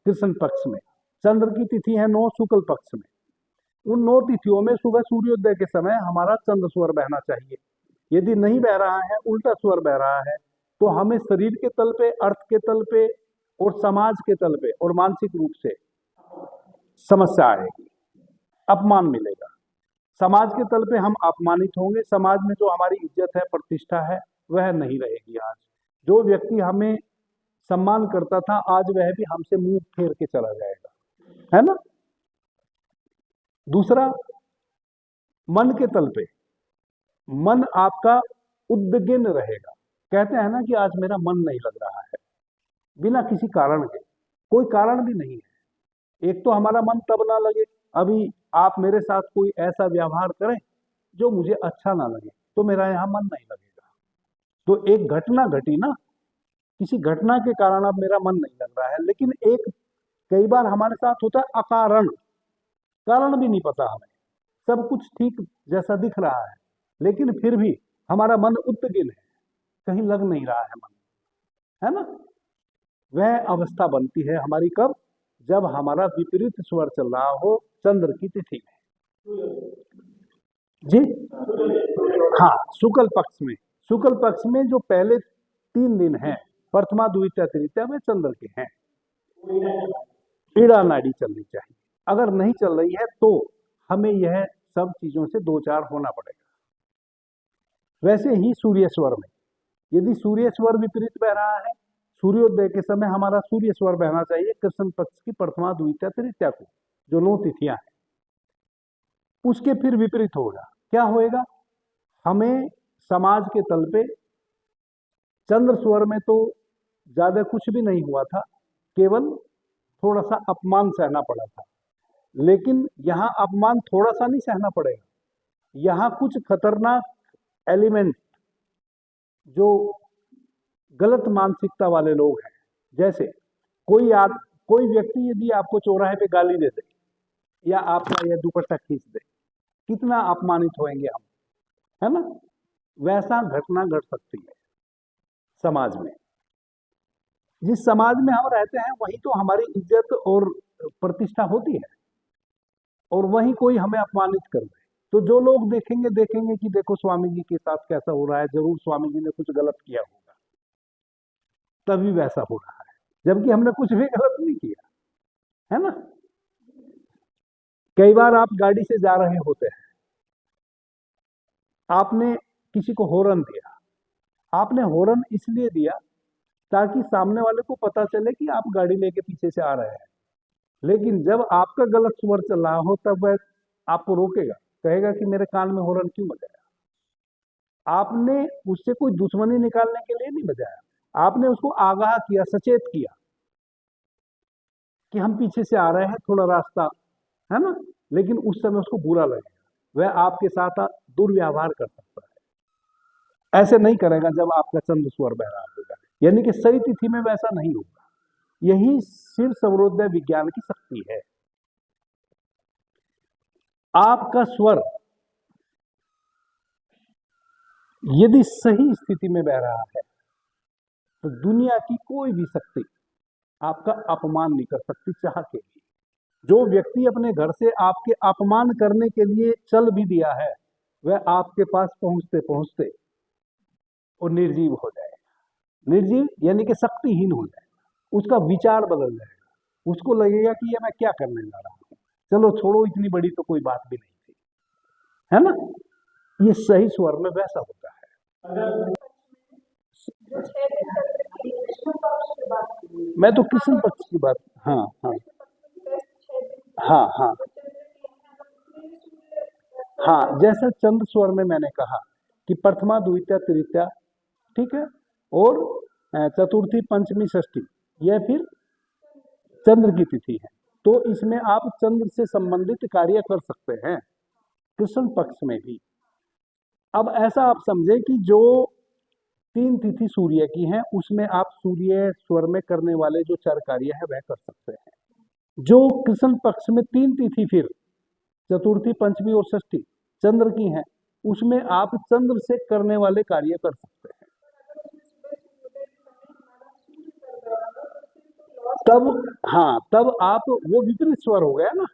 कृष्ण पक्ष में, चंद्र की तिथि है 9 शुक्ल पक्ष में। उन 9 तिथियों में सुबह सूर्योदय के समय हमारा चंद्र स्वर बहना चाहिए। यदि नहीं बह रहा है, उल्टा स्वर बह रहा है, तो हमें शरीर के तल पे, अर्थ के तल पे और समाज के तल पे और मानसिक रूप से समस्या आएगी, अपमान मिलेगा। समाज के तल पे हम अपमानित होंगे, समाज में जो हमारी इज्जत है, प्रतिष्ठा है, वह नहीं रहेगी। आज जो व्यक्ति हमें सम्मान करता था, आज वह भी हमसे मुंह फेर के चला जाएगा, है ना। दूसरा, मन के तल पे मन आपका उद्विग्न रहेगा। कहते हैं ना कि आज मेरा मन नहीं लग रहा है, बिना किसी कारण के, कोई कारण भी नहीं है। एक तो हमारा मन तब ना लगे, अभी आप मेरे साथ कोई ऐसा व्यवहार करें जो मुझे अच्छा ना लगे, तो मेरा यहाँ मन नहीं लगेगा। तो एक घटना घटी ना, किसी घटना के कारण अब मेरा मन नहीं लग रहा है। लेकिन एक कई बार हमारे साथ होता है अकारण, कारण भी नहीं पता हमें, सब कुछ ठीक जैसा दिख रहा है, लेकिन फिर भी हमारा मन उद्विग्न है, कहीं लग नहीं रहा है मन, है ना। वह अवस्था बनती है हमारी कब? जब हमारा विपरीत स्वर चल रहा हो चंद्र की तिथि में। जी हाँ, शुक्ल पक्ष में, शुक्ल पक्ष में जो पहले 3 दिन हैं, प्रथमा, द्वितीया, तृतीया, में चंद्र के हैं। ईड़ा नाड़ी चलनी चाहिए। अगर नहीं चल रही है तो हमें यह सब चीजों से 2-4 होना पड़ेगा। वैसे ही सूर्य स्वर में यदि सूर्य स्वर विपरीत बह रहा है, सूर्योदय के समय हमारा सूर्य स्वर बहना चाहिए कृष्ण पक्ष की प्रथमा, द्वितीया, तृतीया को, जो 9 तिथियां हैं। उसके फिर विपरीत होगा, क्या होएगा? हमें समाज के तल पे चंद्र स्वर में तो ज्यादा कुछ भी नहीं हुआ था, केवल थोड़ा सा अपमान सहना पड़ा था। लेकिन यहाँ अपमान थोड़ा सा नहीं सहना पड़ेगा, यहाँ कुछ खतरनाक एलिमेंट, जो गलत मानसिकता वाले लोग हैं, जैसे कोई व्यक्ति यदि आपको चौराहे पे गाली दे दे या आपका यह दुपट्टा खींच दे, कितना अपमानित होएंगे हम, है ना। वैसा घटना घट सकती है समाज में। जिस समाज में हम रहते हैं वही तो हमारी इज्जत और प्रतिष्ठा होती है, और वही कोई हमें अपमानित कर दे तो जो लोग देखेंगे कि देखो स्वामी जी के साथ कैसा हो रहा है, जरूर स्वामी जी ने कुछ गलत किया होगा, तभी वैसा हो रहा है, जबकि हमने कुछ भी गलत नहीं किया, है ना। कई बार आप गाड़ी से जा रहे होते हैं, आपने किसी को हॉर्न दिया, आपने हॉर्न इसलिए दिया ताकि सामने वाले को पता चले कि आप गाड़ी लेके पीछे से आ रहे हैं। लेकिन जब आपका गलत स्वर चल रहा हो तब वह आपको रोकेगा, कहेगा कि मेरे कान में हॉर्न क्यों बजाया। आपने उससे कोई दुश्मनी निकालने के लिए नहीं बजाया, आपने उसको आगाह किया, सचेत किया कि हम पीछे से आ रहे हैं, थोड़ा रास्ता, है ना। लेकिन उस समय उसको बुरा लगेगा, वह आपके साथ दुर्व्यवहार कर सकता है। ऐसे नहीं करेगा जब आपका चंद्र स्वर बह रहा होगा, यानी कि सही तिथि में वैसा नहीं होगा। यही सिर सौरोदय विज्ञान की शक्ति है। आपका स्वर यदि सही स्थिति में बह रहा है तो दुनिया की कोई भी शक्ति आपका अपमान नहीं कर सकती, चाह के भी। जो व्यक्ति अपने घर से आपके अपमान करने के लिए चल भी दिया है, वह आपके पास पहुंचते पहुंचते वो निर्जीव हो जाएगा। निर्जीव यानी कि शक्तिहीन हो जाएगा, उसका विचार बदल जाएगा, उसको लगेगा कि ये मैं क्या करने जा रहा हूं, चलो छोड़ो, इतनी बड़ी तो कोई बात भी नहीं थी, है ना। ये सही स्वर में वैसा होता है। मैं तो कृष्ण पक्ष की बात, हाँ हाँ हाँ हाँ हाँ, जैसा चंद्र स्वर में मैंने कहा कि प्रथमा, द्वितीया, तृतीया, ठीक है, और चतुर्थी, पंचमी, षष्ठी, यह फिर चंद्र की तिथि है। तो इसमें आप चंद्र से संबंधित कार्य कर सकते हैं कृष्ण पक्ष में भी। अब ऐसा आप समझे कि जो 3 तिथि सूर्य की हैं, उसमें आप सूर्य स्वर में करने वाले जो 4 कार्य है वह कर सकते हैं। जो कृष्ण पक्ष में 3 तिथि फिर चतुर्थी, पंचमी और षष्ठी चंद्र की हैं, उसमें आप चंद्र से करने वाले कार्य कर सकते हैं। तब हाँ, तब आप वो विपरीत स्वर हो गया ना।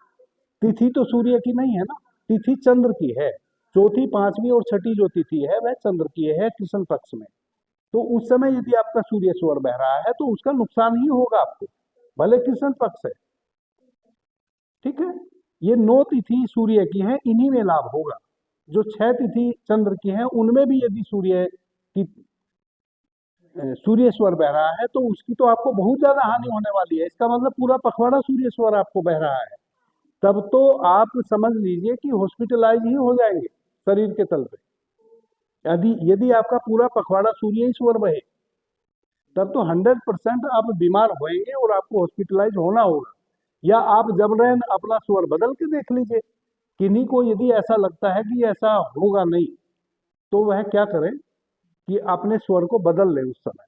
तिथि तो सूर्य की नहीं है ना, तिथि चंद्र की है। चौथी, पांचवी और छठी जो तिथि है वह चंद्र की है कृष्ण पक्ष में। तो उस समय यदि आपका सूर्य स्वर बह रहा है तो उसका नुकसान ही होगा आपको, भले कृष्ण पक्ष है। ठीक है, ये 9 तिथि सूर्य की है, इन्हीं में लाभ होगा। जो 6 तिथि चंद्र की है उनमें भी यदि सूर्य स्वर बह रहा है तो उसकी तो आपको बहुत ज्यादा हानि होने वाली है। इसका मतलब पूरा पखवाड़ा सूर्य स्वर आपको बह रहा है, तब तो आप समझ लीजिए कि हॉस्पिटलाइज ही हो जाएंगे शरीर के तल पे। यदि यदि आपका पूरा पखवाड़ा सूर्य ही स्वर बहे तब तो 100% आप बीमार होएंगे और आपको हॉस्पिटलाइज होना होगा। या आप जबरन अपना स्वर बदल के देख लीजिए। किन्हीं को यदि ऐसा लगता है कि ऐसा होगा नहीं तो वह क्या करें कि अपने स्वर को बदल लें। उस समय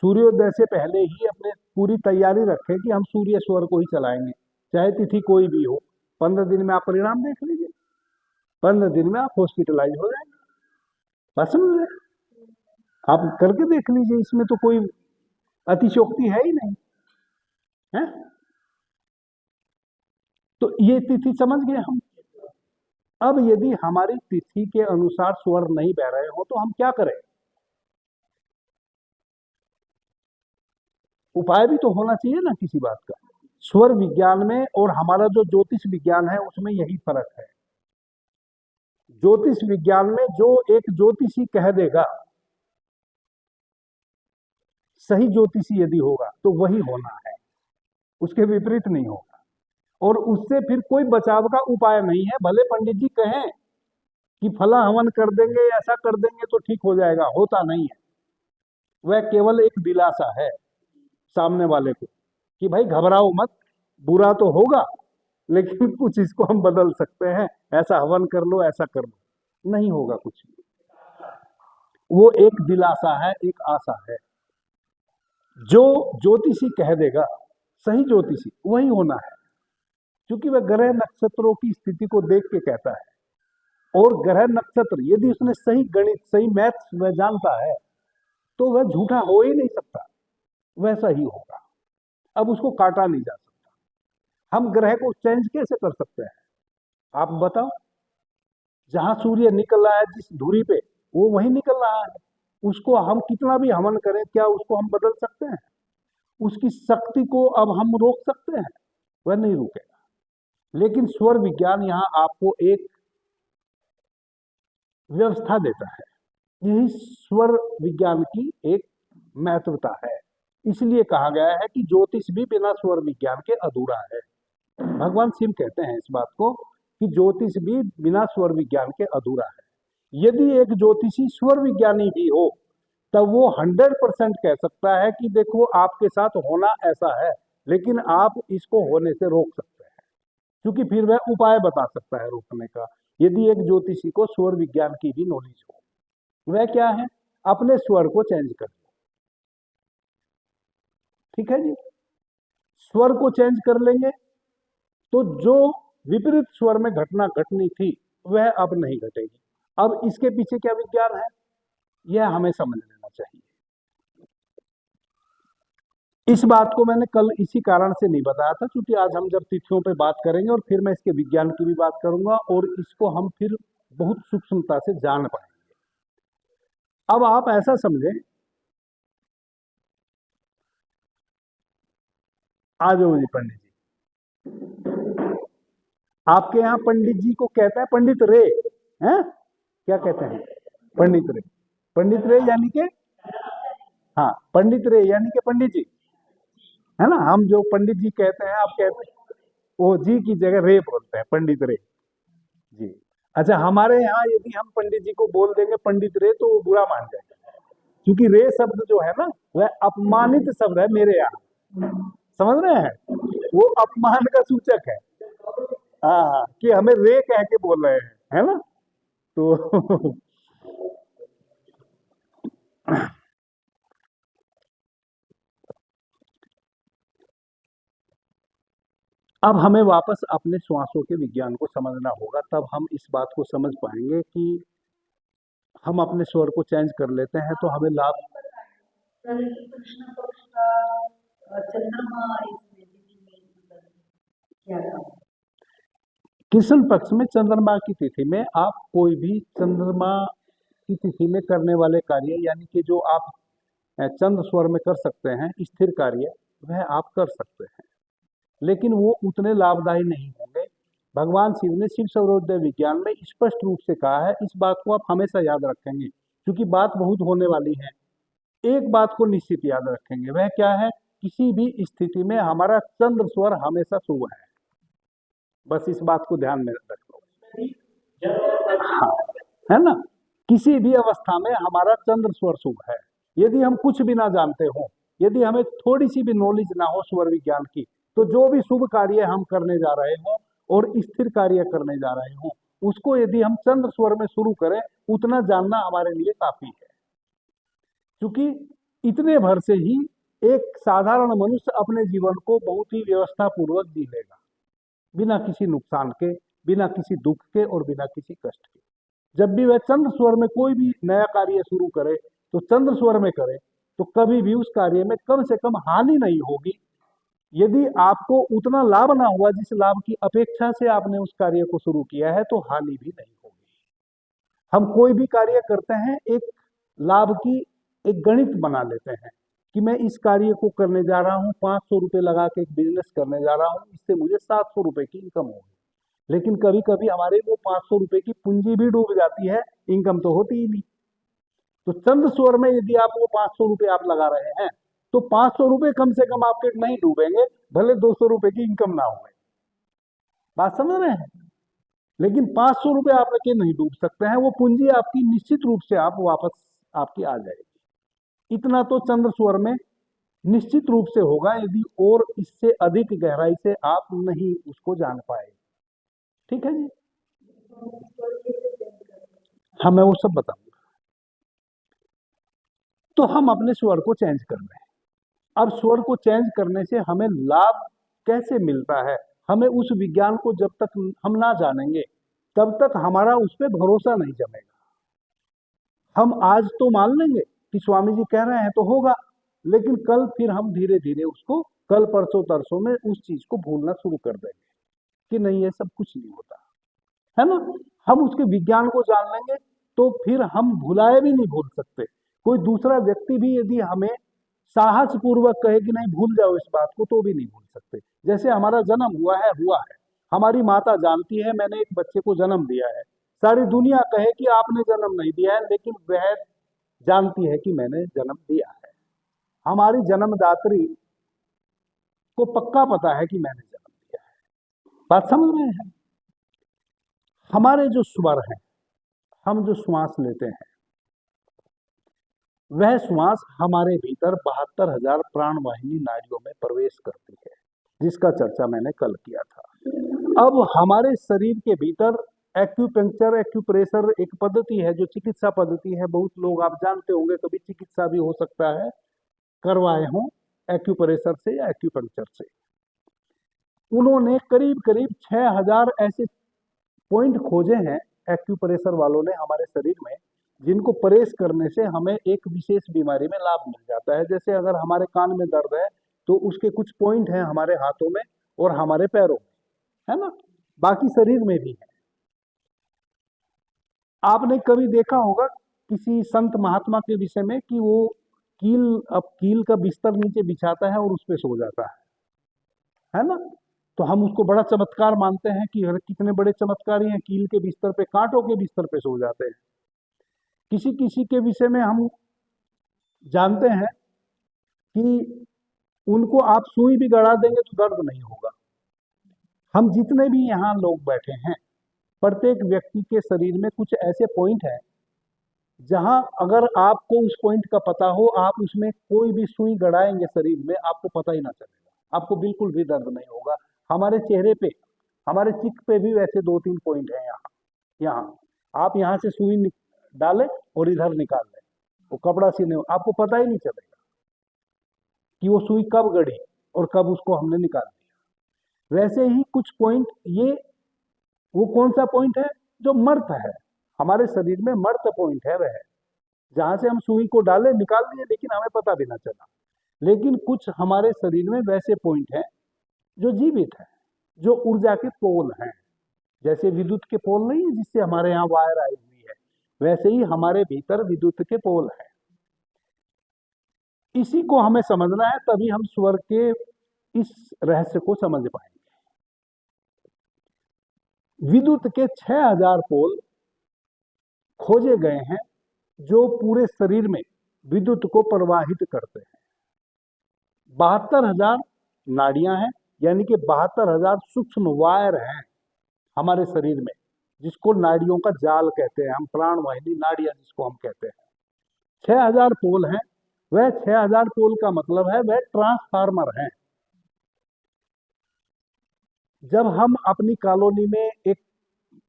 सूर्योदय से पहले ही अपने पूरी तैयारी रखें कि हम सूर्य स्वर को ही चलाएंगे, चाहे तिथि कोई भी हो। 15 दिन में आप परिणाम देख लीजिए, 15 दिन में आप हॉस्पिटलाइज हो जाएंगे। बस समझ गए? आप करके देख लीजिए, इसमें तो कोई अतिशयोक्ति है ही नहीं है। तो ये तिथि समझ गए हम। अब यदि हमारी तिथि के अनुसार स्वर नहीं बह रहे हो तो हम क्या करें? उपाय भी तो होना चाहिए ना किसी बात का। स्वर विज्ञान में और हमारा जो ज्योतिष विज्ञान है उसमें यही फर्क है। ज्योतिष विज्ञान में जो एक ज्योतिषी कह देगा, सही ज्योतिषी यदि होगा तो वही होना है, उसके विपरीत नहीं होगा। और उससे फिर कोई बचाव का उपाय नहीं है। भले पंडित जी कहें कि फला हवन कर देंगे, ऐसा कर देंगे तो ठीक हो जाएगा, होता नहीं है। वह केवल एक दिलासा है सामने वाले को कि भाई घबराओ मत, बुरा तो होगा लेकिन कुछ इसको हम बदल सकते हैं, ऐसा हवन कर लो, ऐसा कर लो, नहीं होगा कुछ भी। वो एक दिलासा है, एक आशा है। जो ज्योतिषी कह देगा, सही ज्योतिषी, वही होना है। क्योंकि वह ग्रह नक्षत्रों की स्थिति को देख के कहता है। और ग्रह नक्षत्र यदि उसने सही गणित, सही मैथ्स वह जानता है तो वह झूठा हो ही नहीं सकता, वैसा ही होगा। अब उसको काटा नहीं जा सकता। हम ग्रह को चेंज कैसे कर सकते हैं आप बताओ? जहां सूर्य निकल रहा है जिस धुरी पे, वो वही निकल रहा है। उसको हम कितना भी हवन करें, क्या उसको हम बदल सकते हैं? उसकी शक्ति को अब हम रोक सकते हैं? वह नहीं रुकेगा। लेकिन स्वर विज्ञान यहाँ आपको एक व्यवस्था देता है। यही स्वर विज्ञान की एक महत्वता है। इसलिए कहा गया है कि ज्योतिष भी बिना स्वर विज्ञान के अधूरा है। भगवान शिव कहते हैं इस बात को कि ज्योतिष भी बिना स्वर विज्ञान के अधूरा है। यदि एक ज्योतिषी स्वर विज्ञानी भी हो तब वो 100% कह सकता है कि देखो आपके साथ होना ऐसा है, लेकिन आप इसको होने से रोक सकते हैं। क्योंकि फिर वह उपाय बता सकता है रोकने का। यदि एक ज्योतिषी को स्वर विज्ञान की भी नॉलेज हो, वह क्या है? अपने स्वर को चेंज कर लो। ठीक है जी, स्वर को चेंज कर लेंगे तो जो विपरीत स्वर में घटना घटनी थी वह अब नहीं घटेगी। अब इसके पीछे क्या विज्ञान है यह हमें समझ लेना चाहिए। इस बात को मैंने कल इसी कारण से नहीं बताया था, क्योंकि आज हम जब तिथियों पे बात करेंगे और फिर मैं इसके विज्ञान की भी बात करूंगा और इसको हम फिर बहुत सूक्ष्मता से जान पाएंगे। अब आप ऐसा समझें, आ जाओ जी पंडित जी। आपके यहाँ पंडित जी को कहते हैं पंडित रे, हैं? क्या कहते हैं? पंडित रे। पंडित रे यानी के, हाँ, पंडित रे यानी के पंडित जी, है ना। हम जो पंडित जी कहते हैं, आप कहते हैं, वो जी की जगह रे बोलते हैं, पंडित रे जी। अच्छा, हमारे यहाँ यदि हम पंडित जी को बोल देंगे पंडित रे तो वो बुरा मान जाएंगे, क्योंकि रे शब्द जो है ना वह अपमानित शब्द है मेरे यहाँ। समझ रहे हैं? वो अपमान का सूचक है। हाँ हाँ, कि हमें रे कह के बोल रहे हैं, है ना। तो अब हमें वापस अपने श्वासों के विज्ञान को समझना होगा, तब हम इस बात को समझ पाएंगे कि हम अपने स्वर को चेंज कर लेते हैं तो हमें लाभ। सर, ये कृष्ण पक्ष का चंद्रमा इसमें तिथि में मतलब क्या था? कृष्ण पक्ष में चंद्रमा की तिथि में आप कोई भी चंद्रमा की तिथि में करने वाले कार्य, यानी कि जो आप चंद्र स्वर में कर सकते हैं स्थिर कार्य, वह आप कर सकते हैं, लेकिन वो उतने लाभदायी नहीं होंगे। भगवान शिव ने शिव सर्वोदय विज्ञान में स्पष्ट रूप से कहा है, इस बात को आप हमेशा याद रखेंगे क्योंकि बात बहुत होने वाली है। एक बात को निश्चित याद रखेंगे, वह क्या है, किसी भी स्थिति में हमारा चंद्र स्वर हमेशा शुभ है। बस इस बात को ध्यान में रखो। हाँ, है ना, किसी भी अवस्था में हमारा चंद्र स्वर शुभ है। यदि हम कुछ भी ना जानते हो, यदि हमें थोड़ी सी भी नॉलेज ना हो स्वर विज्ञान की, तो जो भी शुभ कार्य हम करने जा रहे हो और स्थिर कार्य करने जा रहे हो, उसको यदि हम चंद्र स्वर में शुरू करें, उतना जानना हमारे लिए काफी है। क्योंकि इतने भर से ही एक साधारण मनुष्य अपने जीवन को बहुत ही व्यवस्था पूर्वक जी लेगा, बिना किसी नुकसान के, बिना किसी दुख के और बिना किसी कष्ट के। जब भी वह चंद्र स्वर में कोई भी नया कार्य शुरू करे तो चंद्र स्वर में करे, तो कभी भी उस कार्य में कम से कम हानि नहीं होगी। यदि आपको उतना लाभ ना हुआ जिस लाभ की अपेक्षा से आपने उस कार्य को शुरू किया है, तो हानि भी नहीं होगी। हम कोई भी कार्य करते हैं, एक लाभ की एक गणित बना लेते हैं कि मैं इस कार्य को करने जा रहा हूँ, 500 रुपये लगा के एक बिजनेस करने जा रहा हूँ, इससे मुझे 700 रुपये की इनकम होगी। लेकिन कभी कभी हमारे वो 500 रुपये की पूंजी भी डूब जाती है, इनकम तो होती ही नहीं। तो चंद्र स्वर में यदि आप वो 500 रुपये आप लगा रहे हैं, तो 500 रुपये कम से कम आपके नहीं डूबेंगे, भले 200 रुपये की इनकम ना हो। बात समझ रहे हैं? लेकिन 500 रुपये आपके नहीं डूब सकते हैं, वो पूंजी आपकी निश्चित रूप से आप वापस आपकी आ जाएगी। इतना तो चंद्र स्वर में निश्चित रूप से होगा, यदि और इससे अधिक गहराई से आप नहीं उसको जान पाए। ठीक है जी, हाँ मैं वो सब बताऊंगा। तो हम अपने स्वर को चेंज कर रहे हैं। अब स्वर को चेंज करने से हमें लाभ कैसे मिलता है, हमें उस विज्ञान को जब तक हम ना जानेंगे तब तक हमारा उस पर भरोसा नहीं जमेगा। हम आज तो मान लेंगे कि स्वामी जी कह रहे हैं तो होगा, लेकिन कल फिर हम धीरे धीरे उसको, कल परसों तरसों में उस चीज को भूलना शुरू कर देंगे कि नहीं ये सब कुछ नहीं होता है ना। हम उसके विज्ञान को जान लेंगे तो फिर हम भुलाए भी नहीं भूल सकते। कोई दूसरा व्यक्ति भी यदि हमें साहस पूर्वक कहे कि नहीं भूल जाओ इस बात को, तो भी नहीं भूल सकते। जैसे हमारा जन्म हुआ है, हमारी माता जानती है मैंने एक बच्चे को जन्म दिया है, सारी दुनिया कहे कि आपने जन्म नहीं दिया है, लेकिन वह जानती है कि मैंने जन्म दिया है। हमारी जन्मदात्री को पक्का पता है कि मैंने जन्म दिया है। बात समझ रहे हैं? हमारे जो स्वर हैं, हम जो श्वास लेते हैं, वह श्वास हमारे भीतर 72,000 प्राणवाहिनी नाड़ियों में प्रवेश करती है, जिसका चर्चा मैंने कल किया था। अब हमारे शरीर के भीतर एक्यूपंक्चर, एक्यूप्रेशर एक पद्धति है जो चिकित्सा पद्धति है, बहुत लोग आप जानते होंगे, कभी चिकित्सा भी हो सकता है करवाए हों एक्यूप्रेशर से या एक्यूपंक्चर से। उन्होंने करीब करीब 6,000 ऐसे पॉइंट खोजे हैं एक्यूप्रेशर वालों ने हमारे शरीर में, जिनको प्रेस करने से हमें एक विशेष बीमारी में लाभ मिल जाता है। जैसे अगर हमारे कान में दर्द है तो उसके कुछ पॉइंट हैं हमारे हाथों में और हमारे पैरों में, है ना, बाकी शरीर में भी है। आपने कभी देखा होगा किसी संत महात्मा के विषय में कि वो कील का बिस्तर नीचे बिछाता है और उस पर सो जाता है ना। तो हम उसको बड़ा चमत्कार मानते हैं कि अरे कितने बड़े चमत्कारी हैं, कील के बिस्तर पे, कांटों के बिस्तर पे सो जाते हैं। किसी किसी के विषय में हम जानते हैं कि उनको आप सुई भी गड़ा देंगे तो दर्द नहीं होगा। हम जितने भी यहाँ लोग बैठे हैं, प्रत्येक व्यक्ति के शरीर में कुछ ऐसे पॉइंट हैं जहां अगर आपको उस पॉइंट का पता हो, आप उसमें कोई भी सुई गड़ाएंगे शरीर में, आपको पता ही ना चलेगा, आपको बिल्कुल भी दर्द नहीं होगा। हमारे चेहरे पे, हमारे चिक पे भी वैसे 2-3 पॉइंट हैं। यहाँ आप यहाँ से सुई डालें और इधर निकाल लें, वो कपड़ा सीने, आपको पता ही नहीं चलेगा कि वो सुई कब गड़ी और कब उसको हमने निकाल दिया। वैसे ही कुछ पॉइंट, ये वो कौन सा पॉइंट है जो मर्त है, हमारे शरीर में मर्त पॉइंट है, वह जहां से हम सुई को डाले निकाल दिए लेकिन हमें पता भी ना चला। लेकिन कुछ हमारे शरीर में वैसे पॉइंट हैं जो जीवित हैं, जो ऊर्जा के पोल हैं। जैसे विद्युत के पोल नहीं है जिससे हमारे यहाँ वायर आई हुई है, वैसे ही हमारे भीतर विद्युत के पोल हैं। इसी को हमें समझना है, तभी हम स्वर के इस रहस्य को समझ पाएंगे। विद्युत के 6000 पोल खोजे गए हैं जो पूरे शरीर में विद्युत को प्रवाहित करते हैं। 72,000 नाड़ियां हैं, यानी कि 72,000 सूक्ष्म वायर हैं हमारे शरीर में, जिसको नाड़ियों का जाल कहते हैं हम, प्राणवाहिनी नाड़ियां जिसको हम कहते हैं। 6000 पोल हैं, वह 6000 पोल का मतलब है वह ट्रांसफार्मर हैं। जब हम अपनी कॉलोनी में एक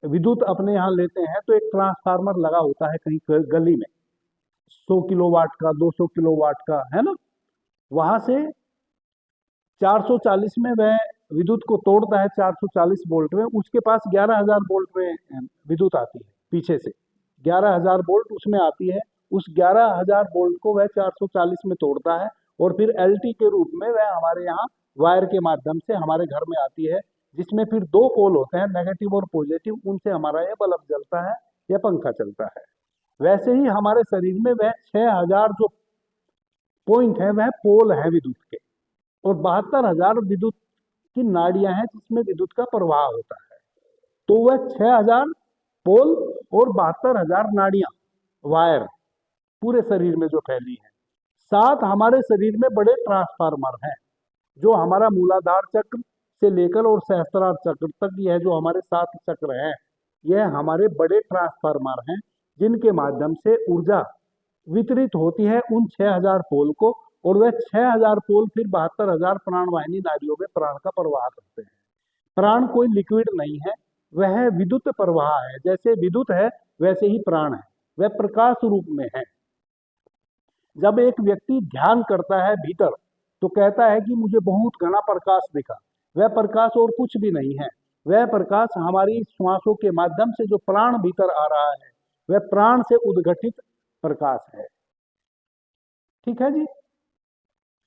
विद्युत अपने यहाँ लेते हैं तो एक ट्रांसफार्मर लगा होता है कहीं गली में, 100 किलोवाट का, 200 किलोवाट का, है ना। वहां से 440 में वह विद्युत को तोड़ता है, 440 वोल्ट में, उसके पास 11,000 वोल्ट में विद्युत आती है, पीछे से 11,000 वोल्ट उसमें आती है। उस 11,000 वोल्ट को वह 440 में तोड़ता है और फिर एलटी के रूप में वह हमारे यहाँ वायर के माध्यम से हमारे घर में आती है, जिसमें फिर 2 पोल होते हैं, नेगेटिव और पॉजिटिव, उनसे हमारा यह बल्ब जलता है या पंखा चलता है। वैसे ही हमारे शरीर में वह 6000 जो पॉइंट है वह पोल है विद्युत के, और 72,000 विद्युत की नाड़ियां हैं जिसमें विद्युत का प्रवाह होता है। तो वह 6000 पोल और 72,000 नाड़ियां, वायर पूरे शरीर में जो फैली है। 7 हमारे शरीर में बड़े ट्रांसफार्मर हैं, जो हमारा मूलाधार चक्र से लेकर और सहस्त्रार चक्र तक, यह जो हमारे 7 चक्र हैं, यह हमारे बड़े ट्रांसफार्मर हैं, जिनके माध्यम से ऊर्जा वितरित होती है उन 6000 पोल को, और वह 6000 पोल फिर 72,000 प्राणवाहिनी नाड़ियों में प्राण का प्रवाह करते हैं। प्राण कोई लिक्विड नहीं है, वह विद्युत प्रवाह है। जैसे विद्युत है वैसे ही प्राण है, वह प्रकाश रूप में है। जब एक व्यक्ति ध्यान करता है भीतर तो कहता है कि मुझे बहुत घना प्रकाश दिखा, वह प्रकाश और कुछ भी नहीं है, वह प्रकाश हमारी श्वासों के माध्यम से जो प्राण भीतर आ रहा है, वह प्राण से उद्घटित प्रकाश है। ठीक है जी।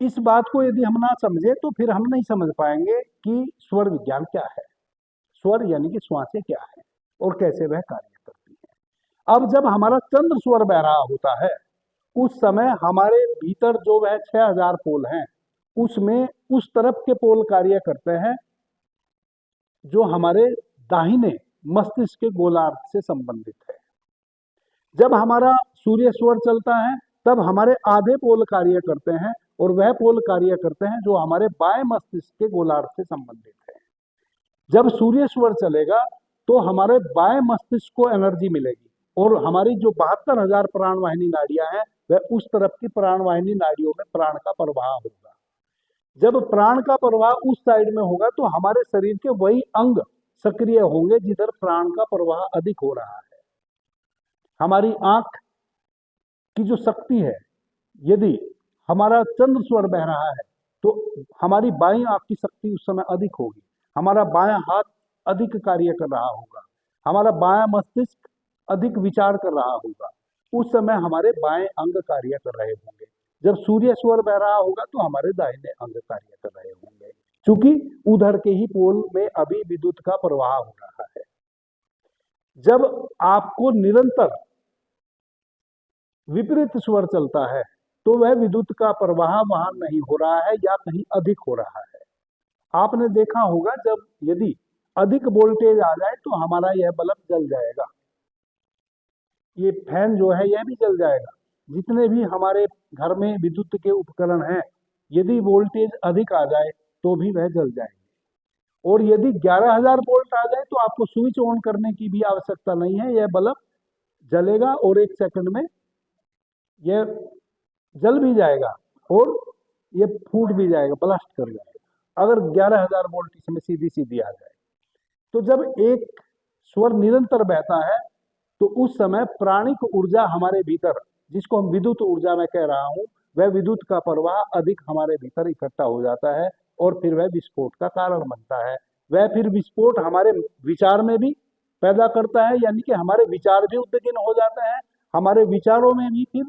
इस बात को यदि हम ना समझे तो फिर हम नहीं समझ पाएंगे कि स्वर विज्ञान क्या है, स्वर यानी कि श्वासें क्या है और कैसे वह कार्य करती है। अब जब हमारा चंद्र स्वर बह रहा होता है, उस समय हमारे भीतर जो वह 6000 पोल हैं, उसमें उस तरफ के पोल कार्य करते हैं जो हमारे दाहिने मस्तिष्क के गोलार्ध से संबंधित है। जब हमारा सूर्य स्वर चलता है तब हमारे आधे पोल कार्य करते हैं, और वह पोल कार्य करते हैं जो हमारे बाएं मस्तिष्क के गोलार्ध से संबंधित है। जब सूर्य स्वर चलेगा तो हमारे बाएं मस्तिष्क को एनर्जी मिलेगी, और हमारी जो 72,000 प्राणवाहिनी नाड़ियां हैं, वह उस तरफ की प्राणवाहिनी नाड़ियों में प्राण का प्रवाह होगा। जब प्राण का प्रवाह उस साइड में होगा तो हमारे शरीर के वही अंग सक्रिय होंगे जिधर प्राण का प्रवाह अधिक हो रहा है। हमारी आंख की जो शक्ति है, यदि हमारा चंद्र स्वर बह रहा है तो हमारी बाईं आंख की शक्ति उस समय अधिक होगी, हमारा बायां हाथ अधिक कार्य कर रहा होगा, हमारा बायां मस्तिष्क अधिक विचार कर रहा होगा, उस समय हमारे बाएं अंग कार्य कर रहे होंगे। जब सूर्य स्वर बह रहा होगा तो हमारे दाहिने अंग कार्य कर रहे होंगे, क्योंकि उधर के ही पोल में अभी विद्युत का प्रवाह हो रहा है। जब आपको निरंतर विपरीत स्वर चलता है तो वह विद्युत का प्रवाह वहां नहीं हो रहा है या कहीं अधिक हो रहा है। आपने देखा होगा जब यदि अधिक वोल्टेज आ जाए तो हमारा यह बल्ब जल जाएगा, ये फैन जो है यह भी जल जाएगा। जितने भी हमारे घर में विद्युत के उपकरण हैं, यदि वोल्टेज अधिक आ जाए तो भी वह जल जाएंगे। और यदि 11,000 वोल्ट आ जाए तो आपको स्विच ऑन करने की भी आवश्यकता नहीं है, यह बल्ब जलेगा और 1 सेकंड में यह जल भी जाएगा और यह फूट भी जाएगा, ब्लास्ट कर जाएगा, अगर 11,000 वोल्ट इसमें सीधी सीधी आ जाए। तो जब एक स्वर निरंतर बहता है तो उस समय प्राणिक ऊर्जा हमारे भीतर, जिसको हम विद्युत ऊर्जा में कह रहा हूं, वह विद्युत का प्रवाह अधिक हमारे भीतर इकट्ठा हो जाता है, और फिर वह विस्फोट का कारण बनता है। वह फिर विस्फोट हमारे विचार में भी पैदा करता है, यानी कि हमारे विचार भी उद्विग्न हो जाते हैं, हमारे विचारों में भी फिर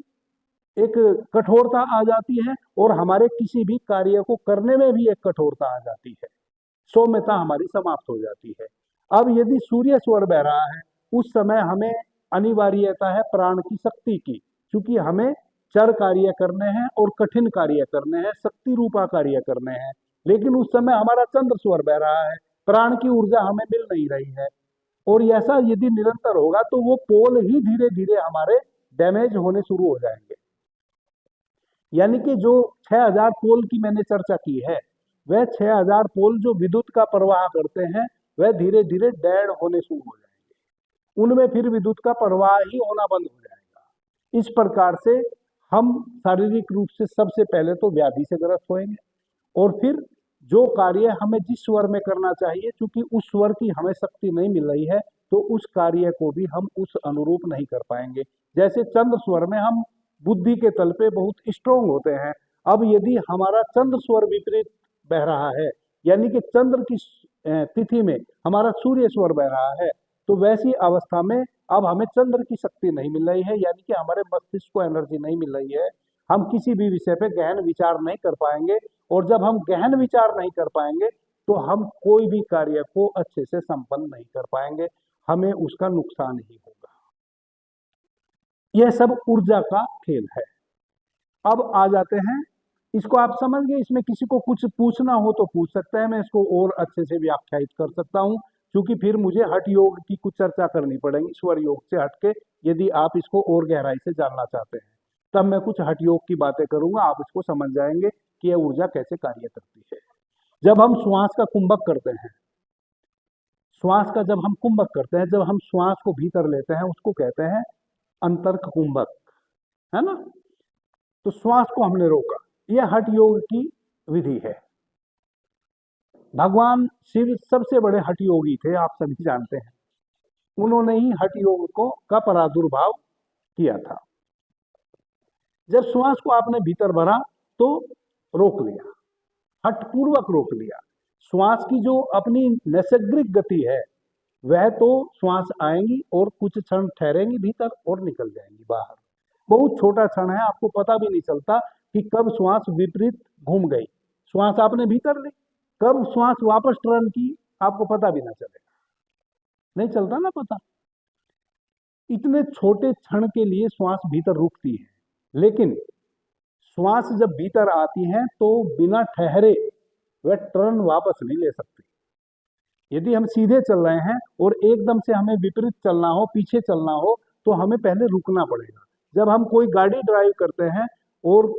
एक कठोरता आ जाती है और हमारे किसी भी कार्य को करने में भी एक कठोरता आ जाती है, सौम्यता हमारी समाप्त हो जाती है। अब यदि सूर्य स्वर बह रहा है उस समय हमें अनिवार्यता है प्राण की शक्ति की, क्योंकि हमें चर कार्य करने हैं और कठिन कार्य करने हैं, शक्ति रूपा कार्य करने हैं। लेकिन उस समय हमारा चंद्र स्वर बह रहा है, प्राण की ऊर्जा हमें मिल नहीं रही है, और ऐसा यदि निरंतर होगा तो वो पोल ही धीरे धीरे हमारे डैमेज होने शुरू हो जाएंगे। यानी कि जो 6000 पोल की मैंने चर्चा की है, वह 6000 पोल जो विद्युत का प्रवाह करते हैं वह धीरे धीरे डेड होने शुरू हो जाएंगे, उनमें फिर विद्युत का प्रवाह ही होना बंद हो जाएगा। इस प्रकार से हम शारीरिक रूप से सबसे पहले तो व्याधि से ग्रस्त होंगे, और फिर जो कार्य हमें जिस स्वर में करना चाहिए, क्योंकि उस स्वर की हमें शक्ति नहीं मिल रही है, तो उस कार्य को भी हम उस अनुरूप नहीं कर पाएंगे। जैसे चंद्र स्वर में हम बुद्धि के तल पे बहुत स्ट्रोंग होते हैं। अब यदि हमारा चंद्र स्वर विपरीत बह रहा है, यानी कि चंद्र की तिथि में हमारा सूर्य स्वर बह रहा है, तो वैसी अवस्था में अब हमें चंद्र की शक्ति नहीं मिल रही है, यानी कि हमारे मस्तिष्क को एनर्जी नहीं मिल रही है, हम किसी भी विषय पे गहन विचार नहीं कर पाएंगे। और जब हम गहन विचार नहीं कर पाएंगे तो हम कोई भी कार्य को अच्छे से संपन्न नहीं कर पाएंगे, हमें उसका नुकसान ही होगा। यह सब ऊर्जा का खेल है। अब आ जाते हैं, इसको आप समझ गए, इसमें किसी को कुछ पूछना हो तो पूछ सकते हैं, मैं इसको और अच्छे से व्याख्यायित कर सकता हूं, क्योंकि फिर मुझे हठ योग की कुछ चर्चा करनी पड़ेगी स्वर योग से हटके। यदि आप इसको और गहराई से जानना चाहते हैं तब मैं कुछ हठ योग की बातें करूंगा, आप इसको समझ जाएंगे कि यह ऊर्जा कैसे कार्य करती है। जब हम श्वास का कुंभक करते हैं, श्वास का जब हम कुंभक करते हैं, जब हम श्वास को भीतर लेते हैं, उसको कहते हैं अंतर्क कुंभक, है ना। तो श्वास को हमने रोका, यह हठ योग की विधि है। भगवान शिव सबसे बड़े हठ योगी थे, आप सभी जानते हैं। उन्होंने ही हठ योग का प्रादुर्भाव किया था। जब श्वास को आपने भीतर भरा तो रोक लिया, हठ पूर्वक रोक लिया। श्वास की जो अपनी नैसर्गिक गति है वह तो श्वास आएंगी और कुछ क्षण ठहरेंगी भीतर और निकल जाएंगी बाहर। बहुत छोटा क्षण है, आपको पता भी नहीं चलता कि कब श्वास विपरीत घूम गई। श्वास आपने भीतर ली, कब श्वास वापस टर्न की आपको पता भी ना चलेगा, नहीं चलता ना पता। इतने छोटे क्षण के लिए श्वास भीतर रुकती है, लेकिन श्वास जब भीतर आती है तो बिना ठहरे वह टर्न वापस नहीं ले सकती। यदि हम सीधे चल रहे हैं और एकदम से हमें विपरीत चलना हो, पीछे चलना हो, तो हमें पहले रुकना पड़ेगा। जब हम कोई गाड़ी ड्राइव करते हैं और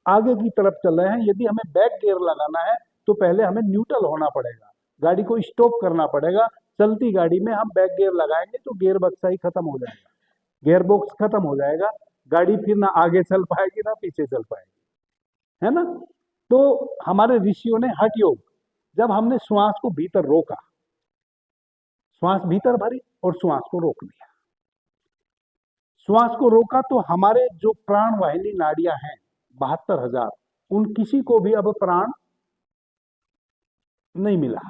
आगे की तरफ चल रहे हैं, यदि हमें बैक गियर लगाना है तो पहले हमें न्यूट्रल होना पड़ेगा, गाड़ी को स्टॉप करना पड़ेगा। चलती गाड़ी में हम बैक गियर लगाएंगे तो गियर बक्सा ही खत्म हो जाएगा, गियर बॉक्स खत्म हो जाएगा, गाड़ी फिर ना आगे चल पाएगी ना पीछे चल पाएगी, है ना। तो हमारे ऋषियों ने हठ योग, जब हमने श्वास को भीतर रोका, श्वास भीतर भरी और श्वास को रोक लिया, श्वास को रोका, तो हमारे जो प्राण वाहिनी नाड़ियां हैं 72,000, उन किसी को भी अब प्राण नहीं मिला।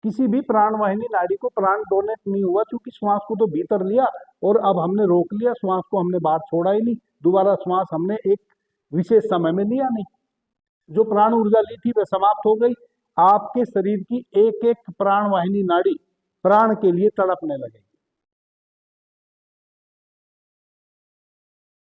किसी भी प्राण वाहिनी नाड़ी को प्राण डोनेट नहीं हुआ, क्योंकि श्वास को तो भीतर लिया और अब हमने रोक लिया, श्वास को हमने बाहर छोड़ा ही नहीं। दोबारा श्वास हमने एक विशेष समय में लिया नहीं, जो प्राण ऊर्जा ली थी वह समाप्त हो गई। आपके शरीर की एक एक प्राण वाहिनी नाड़ी प्राण के लिए तड़पने लगेगी।